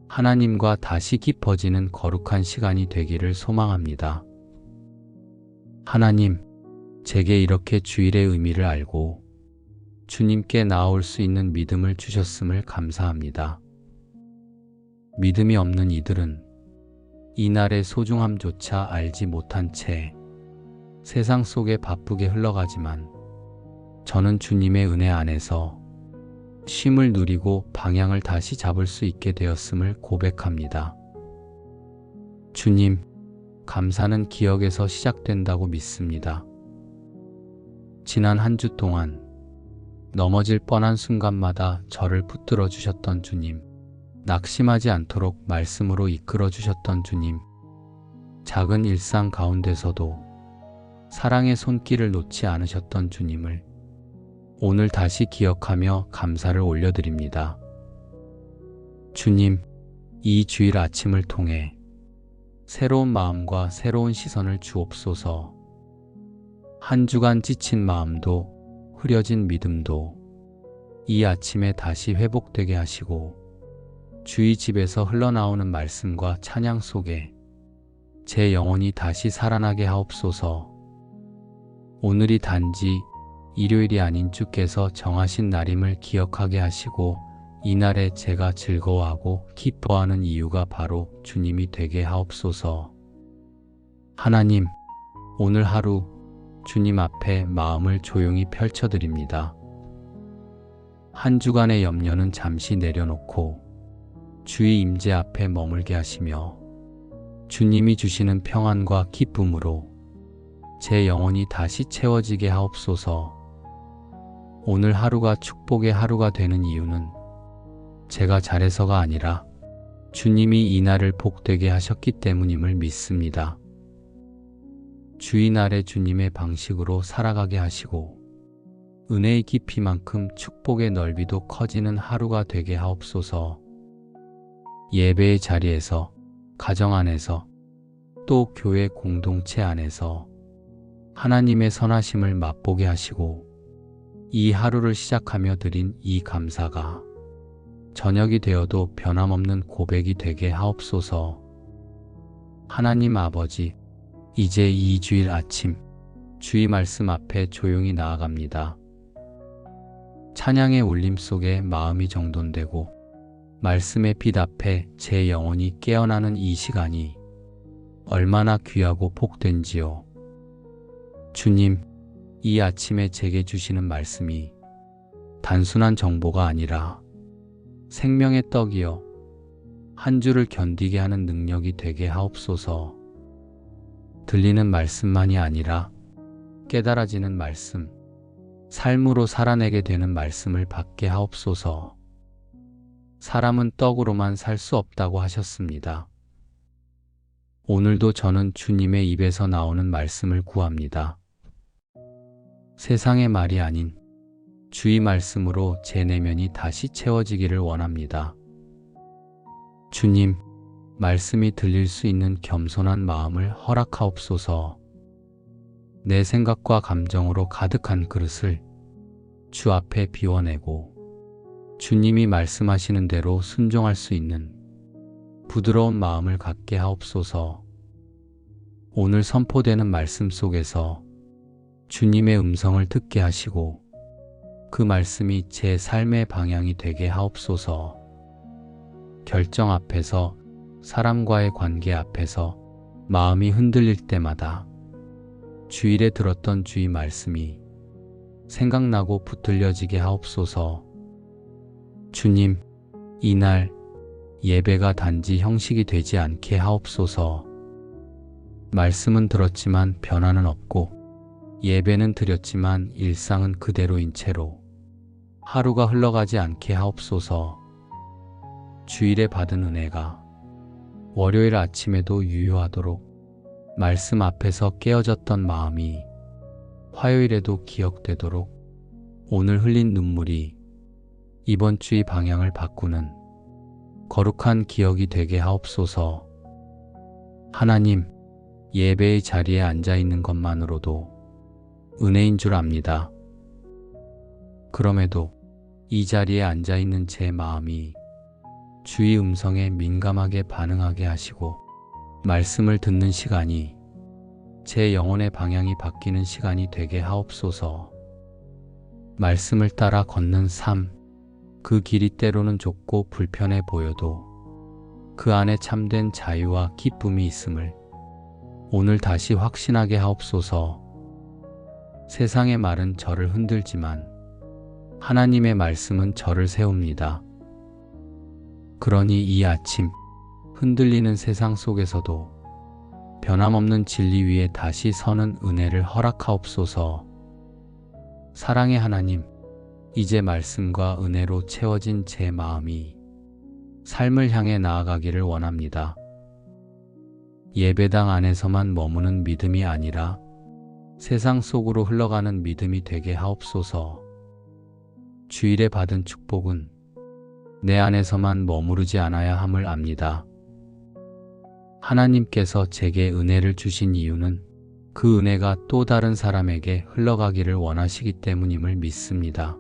하나님과 다시 깊어지는 거룩한 시간이 되기를 소망합니다. 하나님, 제게 이렇게 주일의 의미를 알고 주님께 나아올 수 있는 믿음을 주셨음을 감사합니다. 믿음이 없는 이들은 이 날의 소중함조차 알지 못한 채 세상 속에 바쁘게 흘러가지만 저는 주님의 은혜 안에서 쉼을 누리고 방향을 다시 잡을 수 있게 되었음을 고백합니다. 주님, 감사는 기억에서 시작된다고 믿습니다. 지난 한 주 동안 넘어질 뻔한 순간마다 저를 붙들어 주셨던 주님, 낙심하지 않도록 말씀으로 이끌어 주셨던 주님, 작은 일상 가운데서도 사랑의 손길을 놓지 않으셨던 주님을 오늘 다시 기억하며 감사를 올려드립니다. 주님, 이 주일 아침을 통해 새로운 마음과 새로운 시선을 주옵소서. 한 주간 지친 마음도 흐려진 믿음도 이 아침에 다시 회복되게 하시고 주의 집에서 흘러나오는 말씀과 찬양 속에 제 영혼이 다시 살아나게 하옵소서. 오늘이 단지 일요일이 아닌 주께서 정하신 날임을 기억하게 하시고 이날에 제가 즐거워하고 기뻐하는 이유가 바로 주님이 되게 하옵소서. 하나님, 오늘 하루 주님 앞에 마음을 조용히 펼쳐드립니다. 한 주간의 염려는 잠시 내려놓고 주의 임재 앞에 머물게 하시며 주님이 주시는 평안과 기쁨으로 제 영혼이 다시 채워지게 하옵소서. 오늘 하루가 축복의 하루가 되는 이유는 제가 잘해서가 아니라 주님이 이 날을 복되게 하셨기 때문임을 믿습니다. 주의 날에 주님의 방식으로 살아가게 하시고 은혜의 깊이만큼 축복의 넓이도 커지는 하루가 되게 하옵소서. 예배의 자리에서, 가정 안에서, 또 교회 공동체 안에서 하나님의 선하심을 맛보게 하시고 이 하루를 시작하며 드린 이 감사가 저녁이 되어도 변함없는 고백이 되게 하옵소서. 하나님 아버지, 이제 이 주일 아침 주의 말씀 앞에 조용히 나아갑니다. 찬양의 울림 속에 마음이 정돈되고 말씀의 빛 앞에 제 영혼이 깨어나는 이 시간이 얼마나 귀하고 복된지요. 주님, 이 아침에 제게 주시는 말씀이 단순한 정보가 아니라 생명의 떡이여 한 주를 견디게 하는 능력이 되게 하옵소서. 들리는 말씀만이 아니라 깨달아지는 말씀, 삶으로 살아내게 되는 말씀을 받게 하옵소서. 사람은 떡으로만 살 수 없다고 하셨습니다. 오늘도 저는 주님의 입에서 나오는 말씀을 구합니다. 세상의 말이 아닌 주의 말씀으로 제 내면이 다시 채워지기를 원합니다. 주님, 말씀이 들릴 수 있는 겸손한 마음을 허락하옵소서. 내 생각과 감정으로 가득한 그릇을 주 앞에 비워내고 주님이 말씀하시는 대로 순종할 수 있는 부드러운 마음을 갖게 하옵소서. 오늘 선포되는 말씀 속에서 주님의 음성을 듣게 하시고 그 말씀이 제 삶의 방향이 되게 하옵소서. 결정 앞에서, 사람과의 관계 앞에서 마음이 흔들릴 때마다 주일에 들었던 주의 말씀이 생각나고 붙들려지게 하옵소서. 주님, 이날 예배가 단지 형식이 되지 않게 하옵소서. 말씀은 들었지만 변화는 없고 예배는 드렸지만 일상은 그대로인 채로 하루가 흘러가지 않게 하옵소서. 주일에 받은 은혜가 월요일 아침에도 유효하도록 말씀 앞에서 깨어졌던 마음이 화요일에도 기억되도록 오늘 흘린 눈물이 이번 주의 방향을 바꾸는 거룩한 기억이 되게 하옵소서. 하나님, 예배의 자리에 앉아 있는 것만으로도 은혜인 줄 압니다. 그럼에도 이 자리에 앉아 있는 제 마음이 주의 음성에 민감하게 반응하게 하시고 말씀을 듣는 시간이 제 영혼의 방향이 바뀌는 시간이 되게 하옵소서. 말씀을 따라 걷는 삶, 그 길이 때로는 좁고 불편해 보여도 그 안에 참된 자유와 기쁨이 있음을 오늘 다시 확신하게 하옵소서. 세상의 말은 저를 흔들지만 하나님의 말씀은 저를 세웁니다. 그러니 이 아침 흔들리는 세상 속에서도 변함없는 진리 위에 다시 서는 은혜를 허락하옵소서. 사랑의 하나님, 이제 말씀과 은혜로 채워진 제 마음이 삶을 향해 나아가기를 원합니다. 예배당 안에서만 머무는 믿음이 아니라 세상 속으로 흘러가는 믿음이 되게 하옵소서. 주일에 받은 축복은 내 안에서만 머무르지 않아야 함을 압니다. 하나님께서 제게 은혜를 주신 이유는 그 은혜가 또 다른 사람에게 흘러가기를 원하시기 때문임을 믿습니다.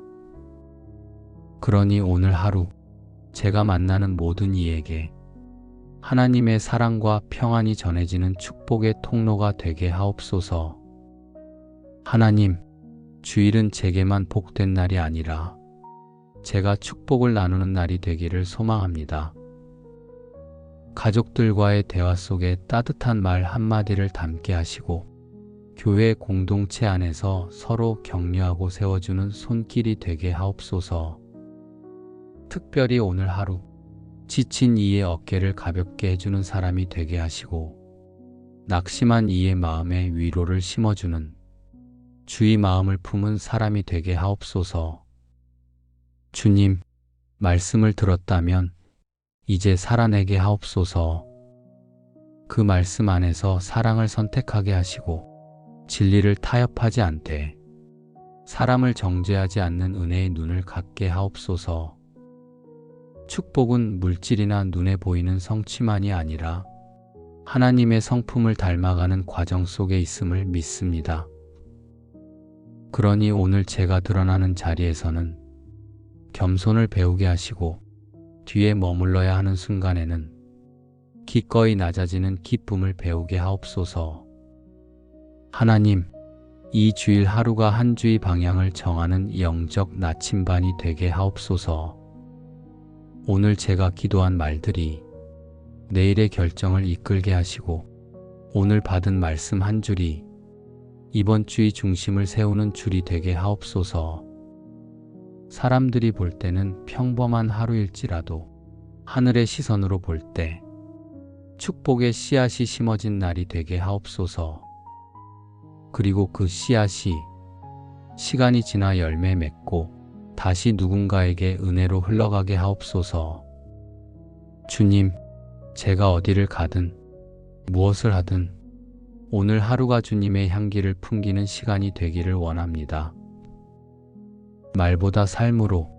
그러니 오늘 하루 제가 만나는 모든 이에게 하나님의 사랑과 평안이 전해지는 축복의 통로가 되게 하옵소서. 하나님, 주일은 제게만 복된 날이 아니라 제가 축복을 나누는 날이 되기를 소망합니다. 가족들과의 대화 속에 따뜻한 말 한마디를 담게 하시고 교회 공동체 안에서 서로 격려하고 세워주는 손길이 되게 하옵소서. 특별히 오늘 하루 지친 이의 어깨를 가볍게 해주는 사람이 되게 하시고 낙심한 이의 마음에 위로를 심어주는 주의 마음을 품은 사람이 되게 하옵소서. 주님, 말씀을 들었다면 이제 살아내게 하옵소서. 그 말씀 안에서 사랑을 선택하게 하시고 진리를 타협하지 않되 사람을 정죄하지 않는 은혜의 눈을 갖게 하옵소서. 축복은 물질이나 눈에 보이는 성취만이 아니라 하나님의 성품을 닮아가는 과정 속에 있음을 믿습니다. 그러니 오늘 제가 드러나는 자리에서는 겸손을 배우게 하시고 뒤에 머물러야 하는 순간에는 기꺼이 낮아지는 기쁨을 배우게 하옵소서. 하나님, 이 주일 하루가 한 주의 방향을 정하는 영적 나침반이 되게 하옵소서. 오늘 제가 기도한 말들이 내일의 결정을 이끌게 하시고 오늘 받은 말씀 한 줄이 이번 주의 중심을 세우는 줄이 되게 하옵소서. 사람들이 볼 때는 평범한 하루일지라도 하늘의 시선으로 볼 때 축복의 씨앗이 심어진 날이 되게 하옵소서. 그리고 그 씨앗이 시간이 지나 열매 맺고 다시 누군가에게 은혜로 흘러가게 하옵소서. 주님, 제가 어디를 가든 무엇을 하든 오늘 하루가 주님의 향기를 풍기는 시간이 되기를 원합니다. 말보다 삶으로,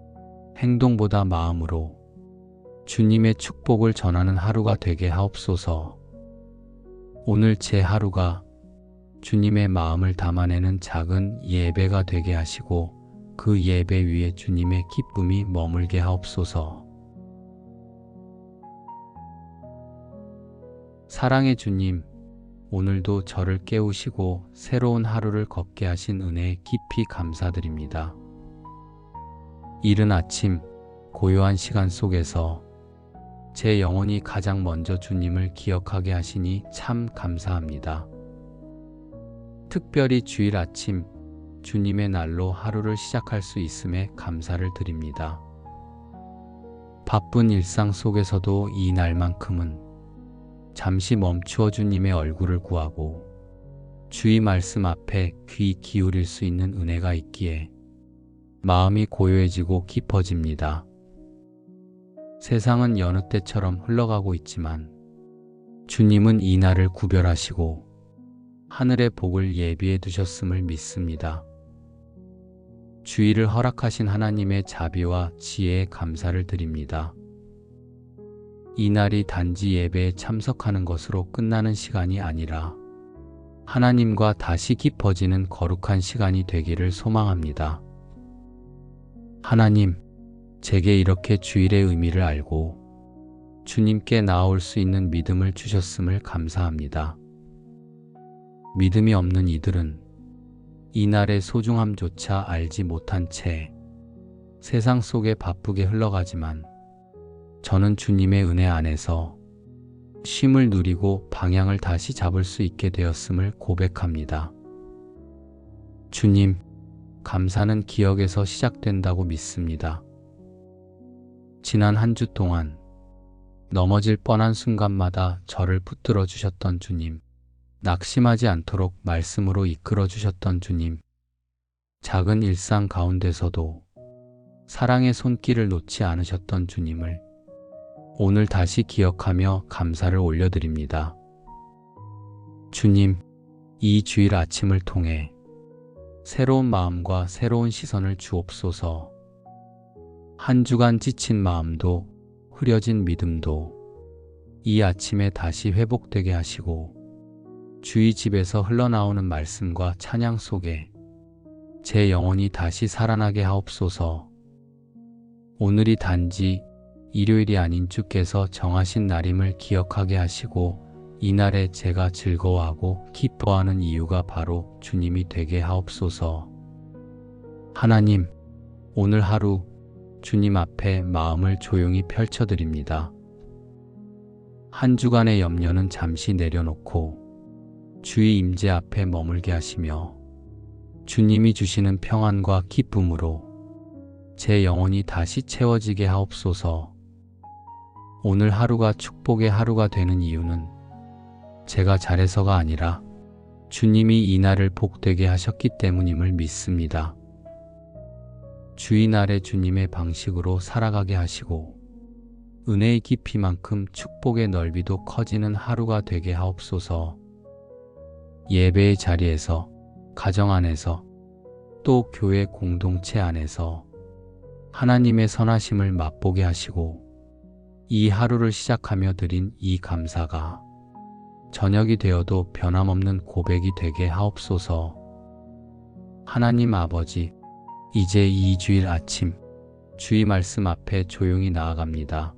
행동보다 마음으로 주님의 축복을 전하는 하루가 되게 하옵소서. 오늘 제 하루가 주님의 마음을 담아내는 작은 예배가 되게 하시고 그 예배 위에 주님의 기쁨이 머물게 하옵소서. 사랑의 주님, 오늘도 저를 깨우시고 새로운 하루를 걷게 하신 은혜에 깊이 감사드립니다. 이른 아침 고요한 시간 속에서 제 영혼이 가장 먼저 주님을 기억하게 하시니 참 감사합니다. 특별히 주일 아침 주님의 날로 하루를 시작할 수 있음에 감사를 드립니다. 바쁜 일상 속에서도 이 날만큼은 잠시 멈추어 주님의 얼굴을 구하고 주의 말씀 앞에 귀 기울일 수 있는 은혜가 있기에 마음이 고요해지고 깊어집니다. 세상은 여느 때처럼 흘러가고 있지만 주님은 이 날을 구별하시고 하늘의 복을 예비해 두셨음을 믿습니다. 주의를 허락하신 하나님의 자비와 지혜에 감사를 드립니다. 이 날이 단지 예배에 참석하는 것으로 끝나는 시간이 아니라 하나님과 다시 깊어지는 거룩한 시간이 되기를 소망합니다. 하나님, 제게 이렇게 주일의 의미를 알고 주님께 나아올 수 있는 믿음을 주셨음을 감사합니다. 믿음이 없는 이들은 이날의 소중함조차 알지 못한 채 세상 속에 바쁘게 흘러가지만 저는 주님의 은혜 안에서 쉼을 누리고 방향을 다시 잡을 수 있게 되었음을 고백합니다. 주님, 감사는 기억에서 시작된다고 믿습니다. 지난 한 주 동안 넘어질 뻔한 순간마다 저를 붙들어 주셨던 주님, 낙심하지 않도록 말씀으로 이끌어 주셨던 주님, 작은 일상 가운데서도 사랑의 손길을 놓지 않으셨던 주님을 오늘 다시 기억하며 감사를 올려드립니다. 주님, 이 주일 아침을 통해 새로운 마음과 새로운 시선을 주옵소서. 한 주간 지친 마음도 흐려진 믿음도 이 아침에 다시 회복되게 하시고 주의 집에서 흘러나오는 말씀과 찬양 속에 제 영혼이 다시 살아나게 하옵소서. 오늘이 단지 일요일이 아닌 주께서 정하신 날임을 기억하게 하시고 이날에 제가 즐거워하고 기뻐하는 이유가 바로 주님이 되게 하옵소서. 하나님, 오늘 하루 주님 앞에 마음을 조용히 펼쳐드립니다. 한 주간의 염려는 잠시 내려놓고 주의 임재 앞에 머물게 하시며 주님이 주시는 평안과 기쁨으로 제 영혼이 다시 채워지게 하옵소서. 오늘 하루가 축복의 하루가 되는 이유는 제가 잘해서가 아니라 주님이 이 날을 복되게 하셨기 때문임을 믿습니다. 주의날에 주님의 방식으로 살아가게 하시고 은혜의 깊이만큼 축복의 넓이도 커지는 하루가 되게 하옵소서. 예배의 자리에서, 가정 안에서, 또 교회 공동체 안에서 하나님의 선하심을 맛보게 하시고 이 하루를 시작하며 드린 이 감사가 저녁이 되어도 변함없는 고백이 되게 하옵소서. 하나님 아버지, 이제 이 주일 아침 주의 말씀 앞에 조용히 나아갑니다.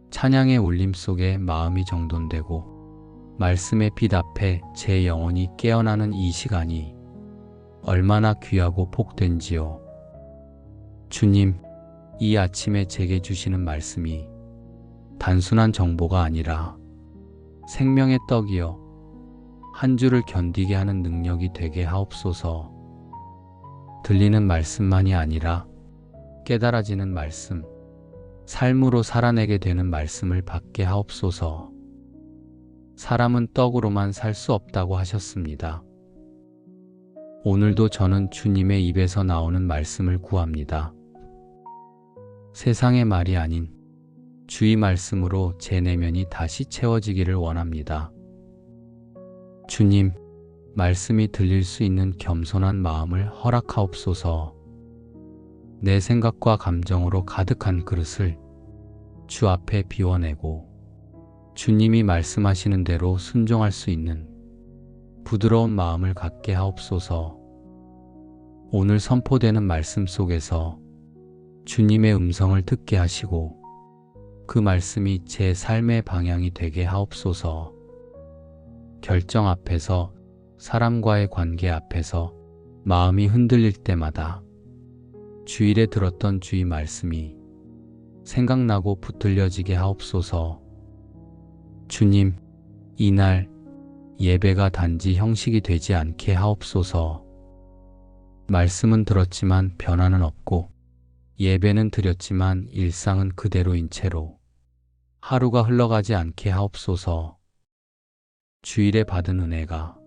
찬양의 울림 속에 마음이 정돈되고 말씀의 빛 앞에 제 영혼이 깨어나는 이 시간이 얼마나 귀하고 복된지요. 주님, 이 아침에 제게 주시는 말씀이 단순한 정보가 아니라 생명의 떡이요 한 주를 견디게 하는 능력이 되게 하옵소서. 들리는 말씀만이 아니라 깨달아지는 말씀, 삶으로 살아내게 되는 말씀을 받게 하옵소서. 사람은 떡으로만 살 수 없다고 하셨습니다. 오늘도 저는 주님의 입에서 나오는 말씀을 구합니다. 세상의 말이 아닌 주의 말씀으로 제 내면이 다시 채워지기를 원합니다. 주님, 말씀이 들릴 수 있는 겸손한 마음을 허락하옵소서. 내 생각과 감정으로 가득한 그릇을 주 앞에 비워내고 주님이 말씀하시는 대로 순종할 수 있는 부드러운 마음을 갖게 하옵소서. 오늘 선포되는 말씀 속에서 주님의 음성을 듣게 하시고 그 말씀이 제 삶의 방향이 되게 하옵소서. 결정 앞에서, 사람과의 관계 앞에서 마음이 흔들릴 때마다 주일에 들었던 주의 말씀이 생각나고 붙들려지게 하옵소서. 주님, 이날 예배가 단지 형식이 되지 않게 하옵소서. 말씀은 들었지만 변화는 없고 예배는 드렸지만 일상은 그대로인 채로 하루가 흘러가지 않게 하옵소서. 주일에 받은 은혜가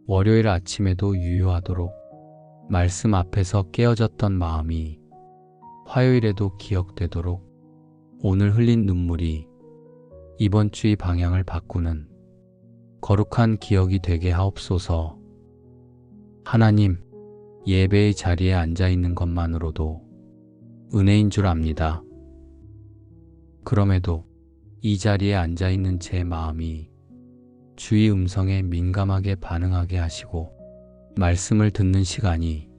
월요일 아침에도 유효하도록 말씀 앞에서 깨어졌던 마음이 화요일에도 기억되도록 오늘 흘린 눈물이 이번 주의 방향을 바꾸는 거룩한 기억이 되게 하옵소서. 하나님, 예배의 자리에 앉아 있는 것만으로도 은혜인 줄 압니다. 그럼에도 이 자리에 앉아 있는 제 마음이 주의 음성에 민감하게 반응하게 하시고 말씀을 듣는 시간이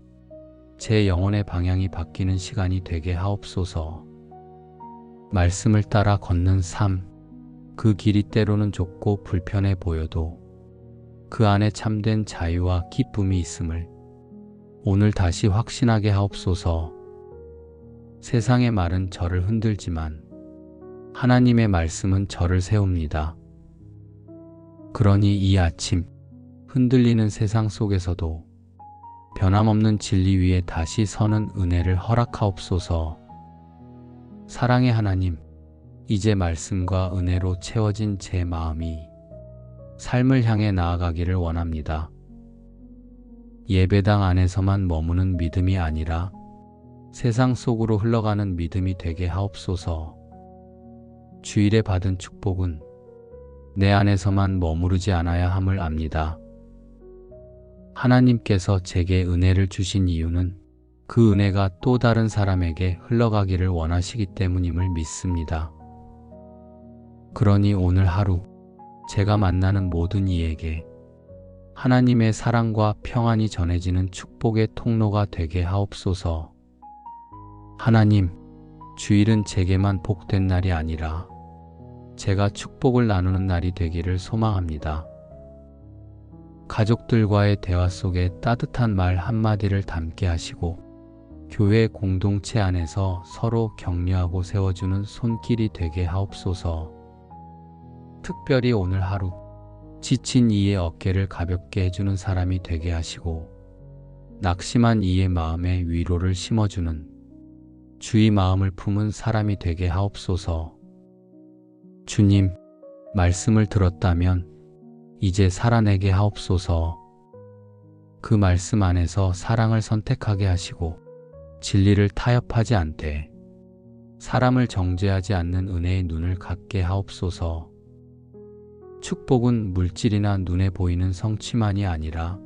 제 영혼의 방향이 바뀌는 시간이 되게 하옵소서. 말씀을 따라 걷는 삶, 그 길이 때로는 좁고 불편해 보여도 그 안에 참된 자유와 기쁨이 있음을 오늘 다시 확신하게 하옵소서. 세상의 말은 저를 흔들지만 하나님의 말씀은 저를 세웁니다. 그러니 이 아침 흔들리는 세상 속에서도 변함없는 진리 위에 다시 서는 은혜를 허락하옵소서. 사랑의 하나님, 이제 말씀과 은혜로 채워진 제 마음이 삶을 향해 나아가기를 원합니다. 예배당 안에서만 머무는 믿음이 아니라 세상 속으로 흘러가는 믿음이 되게 하옵소서. 주일에 받은 축복은 내 안에서만 머무르지 않아야 함을 압니다. 하나님께서 제게 은혜를 주신 이유는 그 은혜가 또 다른 사람에게 흘러가기를 원하시기 때문임을 믿습니다. 그러니 오늘 하루 제가 만나는 모든 이에게 하나님의 사랑과 평안이 전해지는 축복의 통로가 되게 하옵소서. 하나님, 주일은 제게만 복된 날이 아니라 제가 축복을 나누는 날이 되기를 소망합니다. 가족들과의 대화 속에 따뜻한 말 한마디를 담게 하시고 교회 공동체 안에서 서로 격려하고 세워주는 손길이 되게 하옵소서. 특별히 오늘 하루 지친 이의 어깨를 가볍게 해주는 사람이 되게 하시고 낙심한 이의 마음에 위로를 심어주는 주의 마음을 품은 사람이 되게 하옵소서. 주님, 말씀을 들었다면 이제 살아내게 하옵소서. 그 말씀 안에서 사랑을 선택하게 하시고 진리를 타협하지 않되 사람을 정죄하지 않는 은혜의 눈을 갖게 하옵소서. 축복은 물질이나 눈에 보이는 성취만이 아니라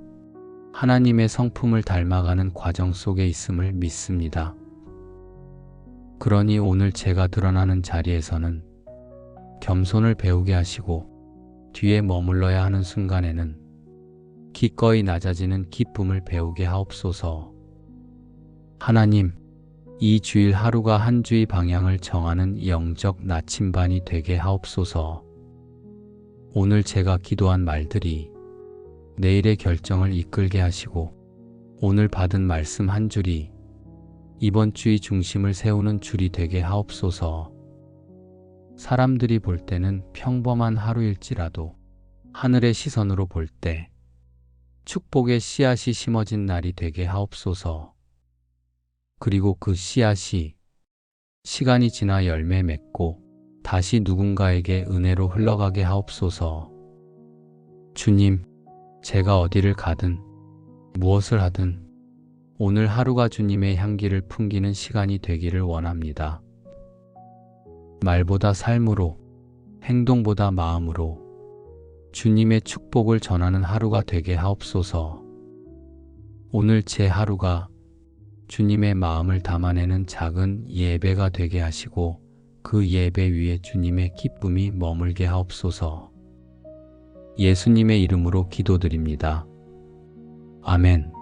하나님의 성품을 닮아가는 과정 속에 있음을 믿습니다. 그러니 오늘 제가 드러나는 자리에서는 겸손을 배우게 하시고 뒤에 머물러야 하는 순간에는 기꺼이 낮아지는 기쁨을 배우게 하옵소서. 하나님, 이 주일 하루가 한 주의 방향을 정하는 영적 나침반이 되게 하옵소서. 오늘 제가 기도한 말들이 내일의 결정을 이끌게 하시고 오늘 받은 말씀 한 줄이 이번 주의 중심을 세우는 줄이 되게 하옵소서. 사람들이 볼 때는 평범한 하루일지라도 하늘의 시선으로 볼 때 축복의 씨앗이 심어진 날이 되게 하옵소서. 그리고 그 씨앗이 시간이 지나 열매 맺고 다시 누군가에게 은혜로 흘러가게 하옵소서. 주님, 제가 어디를 가든 무엇을 하든 오늘 하루가 주님의 향기를 풍기는 시간이 되기를 원합니다. 말보다 삶으로, 행동보다 마음으로 주님의 축복을 전하는 하루가 되게 하옵소서. 오늘 제 하루가 주님의 마음을 담아내는 작은 예배가 되게 하시고 그 예배 위에 주님의 기쁨이 머물게 하옵소서. 예수님의 이름으로 기도드립니다. 아멘.